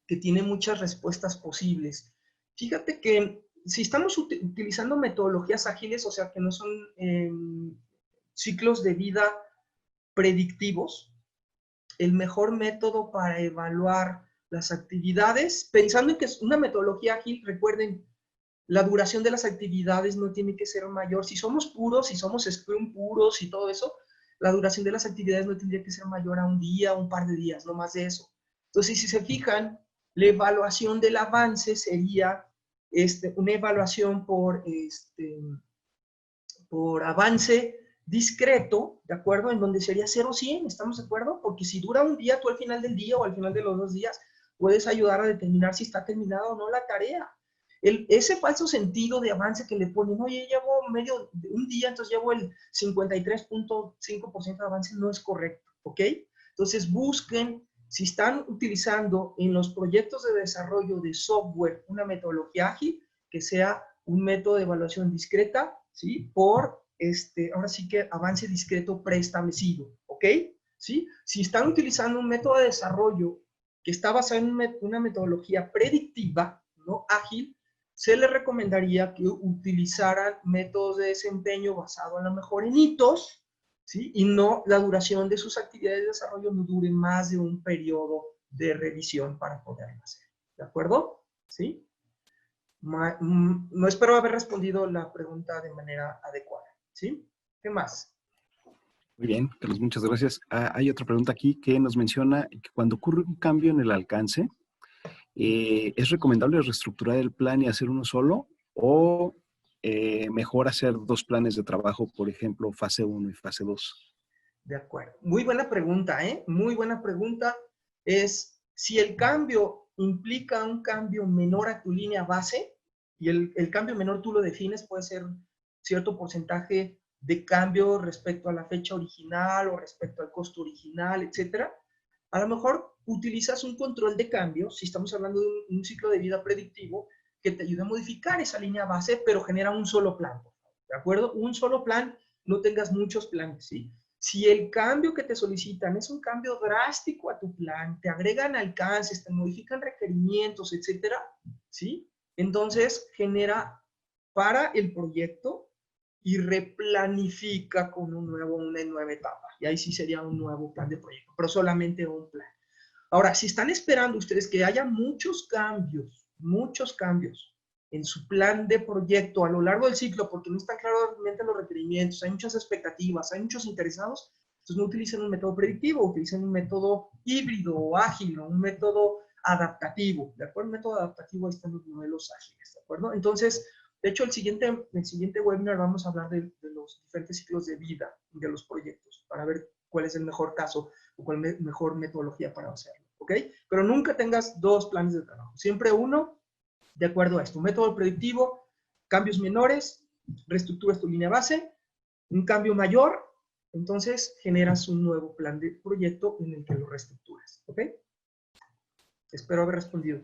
Speaker 1: que tiene muchas respuestas posibles. Fíjate que si estamos utilizando metodologías ágiles, o sea, que no son ciclos de vida predictivos, el mejor método para evaluar las actividades, pensando en que es una metodología ágil, recuerden, la duración de las actividades no tiene que ser mayor. Si somos puros, si somos Scrum puros y todo eso, la duración de las actividades no tendría que ser mayor a un día, un par de días, no más de eso. Entonces, si se fijan, la evaluación del avance sería una evaluación por avance discreto, ¿de acuerdo? En donde sería 0-100, ¿estamos de acuerdo? Porque si dura un día, tú al final del día o al final de los 2 días, puedes ayudar a determinar si está terminada o no la tarea. Ese falso sentido de avance que le ponen, oye, llevo un día, entonces llevo el 53.5% de avance, no es correcto, ¿ok? Entonces busquen, si están utilizando en los proyectos de desarrollo de software una metodología ágil, que sea un método de evaluación discreta, ¿sí? Ahora sí que avance discreto preestablecido, ¿ok? ¿Sí? Si están utilizando un método de desarrollo que está basado en una metodología predictiva, ¿no? Ágil, se les recomendaría que utilizaran métodos de desempeño basado a lo mejor en hitos, ¿sí? Y no, la duración de sus actividades de desarrollo no dure más de un periodo de revisión para poderlo hacer, ¿de acuerdo? ¿Sí? No espero haber respondido la pregunta de manera adecuada, ¿sí? ¿Qué más?
Speaker 2: Muy bien, Carlos, muchas gracias. Hay otra pregunta aquí que nos menciona que cuando ocurre un cambio en el alcance, ¿es recomendable reestructurar el plan y hacer uno solo o mejor hacer 2 planes de trabajo, por ejemplo, fase 1 y fase 2?
Speaker 1: De acuerdo. Muy buena pregunta, ¿eh? Muy buena pregunta. Es si el cambio implica un cambio menor a tu línea base, y el cambio menor tú lo defines, puede ser cierto porcentaje de cambio respecto a la fecha original o respecto al costo original, etcétera. A lo mejor utilizas un control de cambio, si estamos hablando de un ciclo de vida predictivo, que te ayude a modificar esa línea base, pero genera un solo plan, ¿de acuerdo? Un solo plan, no tengas muchos planes, ¿sí? Si el cambio que te solicitan es un cambio drástico a tu plan, te agregan alcances, te modifican requerimientos, etcétera, ¿sí? Entonces genera para el proyecto y replanifica con una nueva etapa. Y ahí sí sería un nuevo plan de proyecto, pero solamente un plan. Ahora, si están esperando ustedes que haya muchos cambios en su plan de proyecto a lo largo del ciclo, porque no están claramente los requerimientos, hay muchas expectativas, hay muchos interesados, entonces no utilicen un método predictivo, utilicen un método híbrido o ágil, o un método adaptativo, ¿de acuerdo? Un método adaptativo, ahí están los modelos ágiles, ¿de acuerdo? Entonces, de hecho, el siguiente webinar vamos a hablar de los diferentes ciclos de vida de los proyectos, para ver cuál es el mejor caso o cuál es la mejor metodología para hacerlo, ¿ok? Pero nunca tengas 2 planes de trabajo, siempre uno de acuerdo a esto. Método predictivo, cambios menores, reestructuras tu línea base, un cambio mayor, entonces generas un nuevo plan de proyecto en el que lo reestructuras, ¿ok? Espero haber respondido.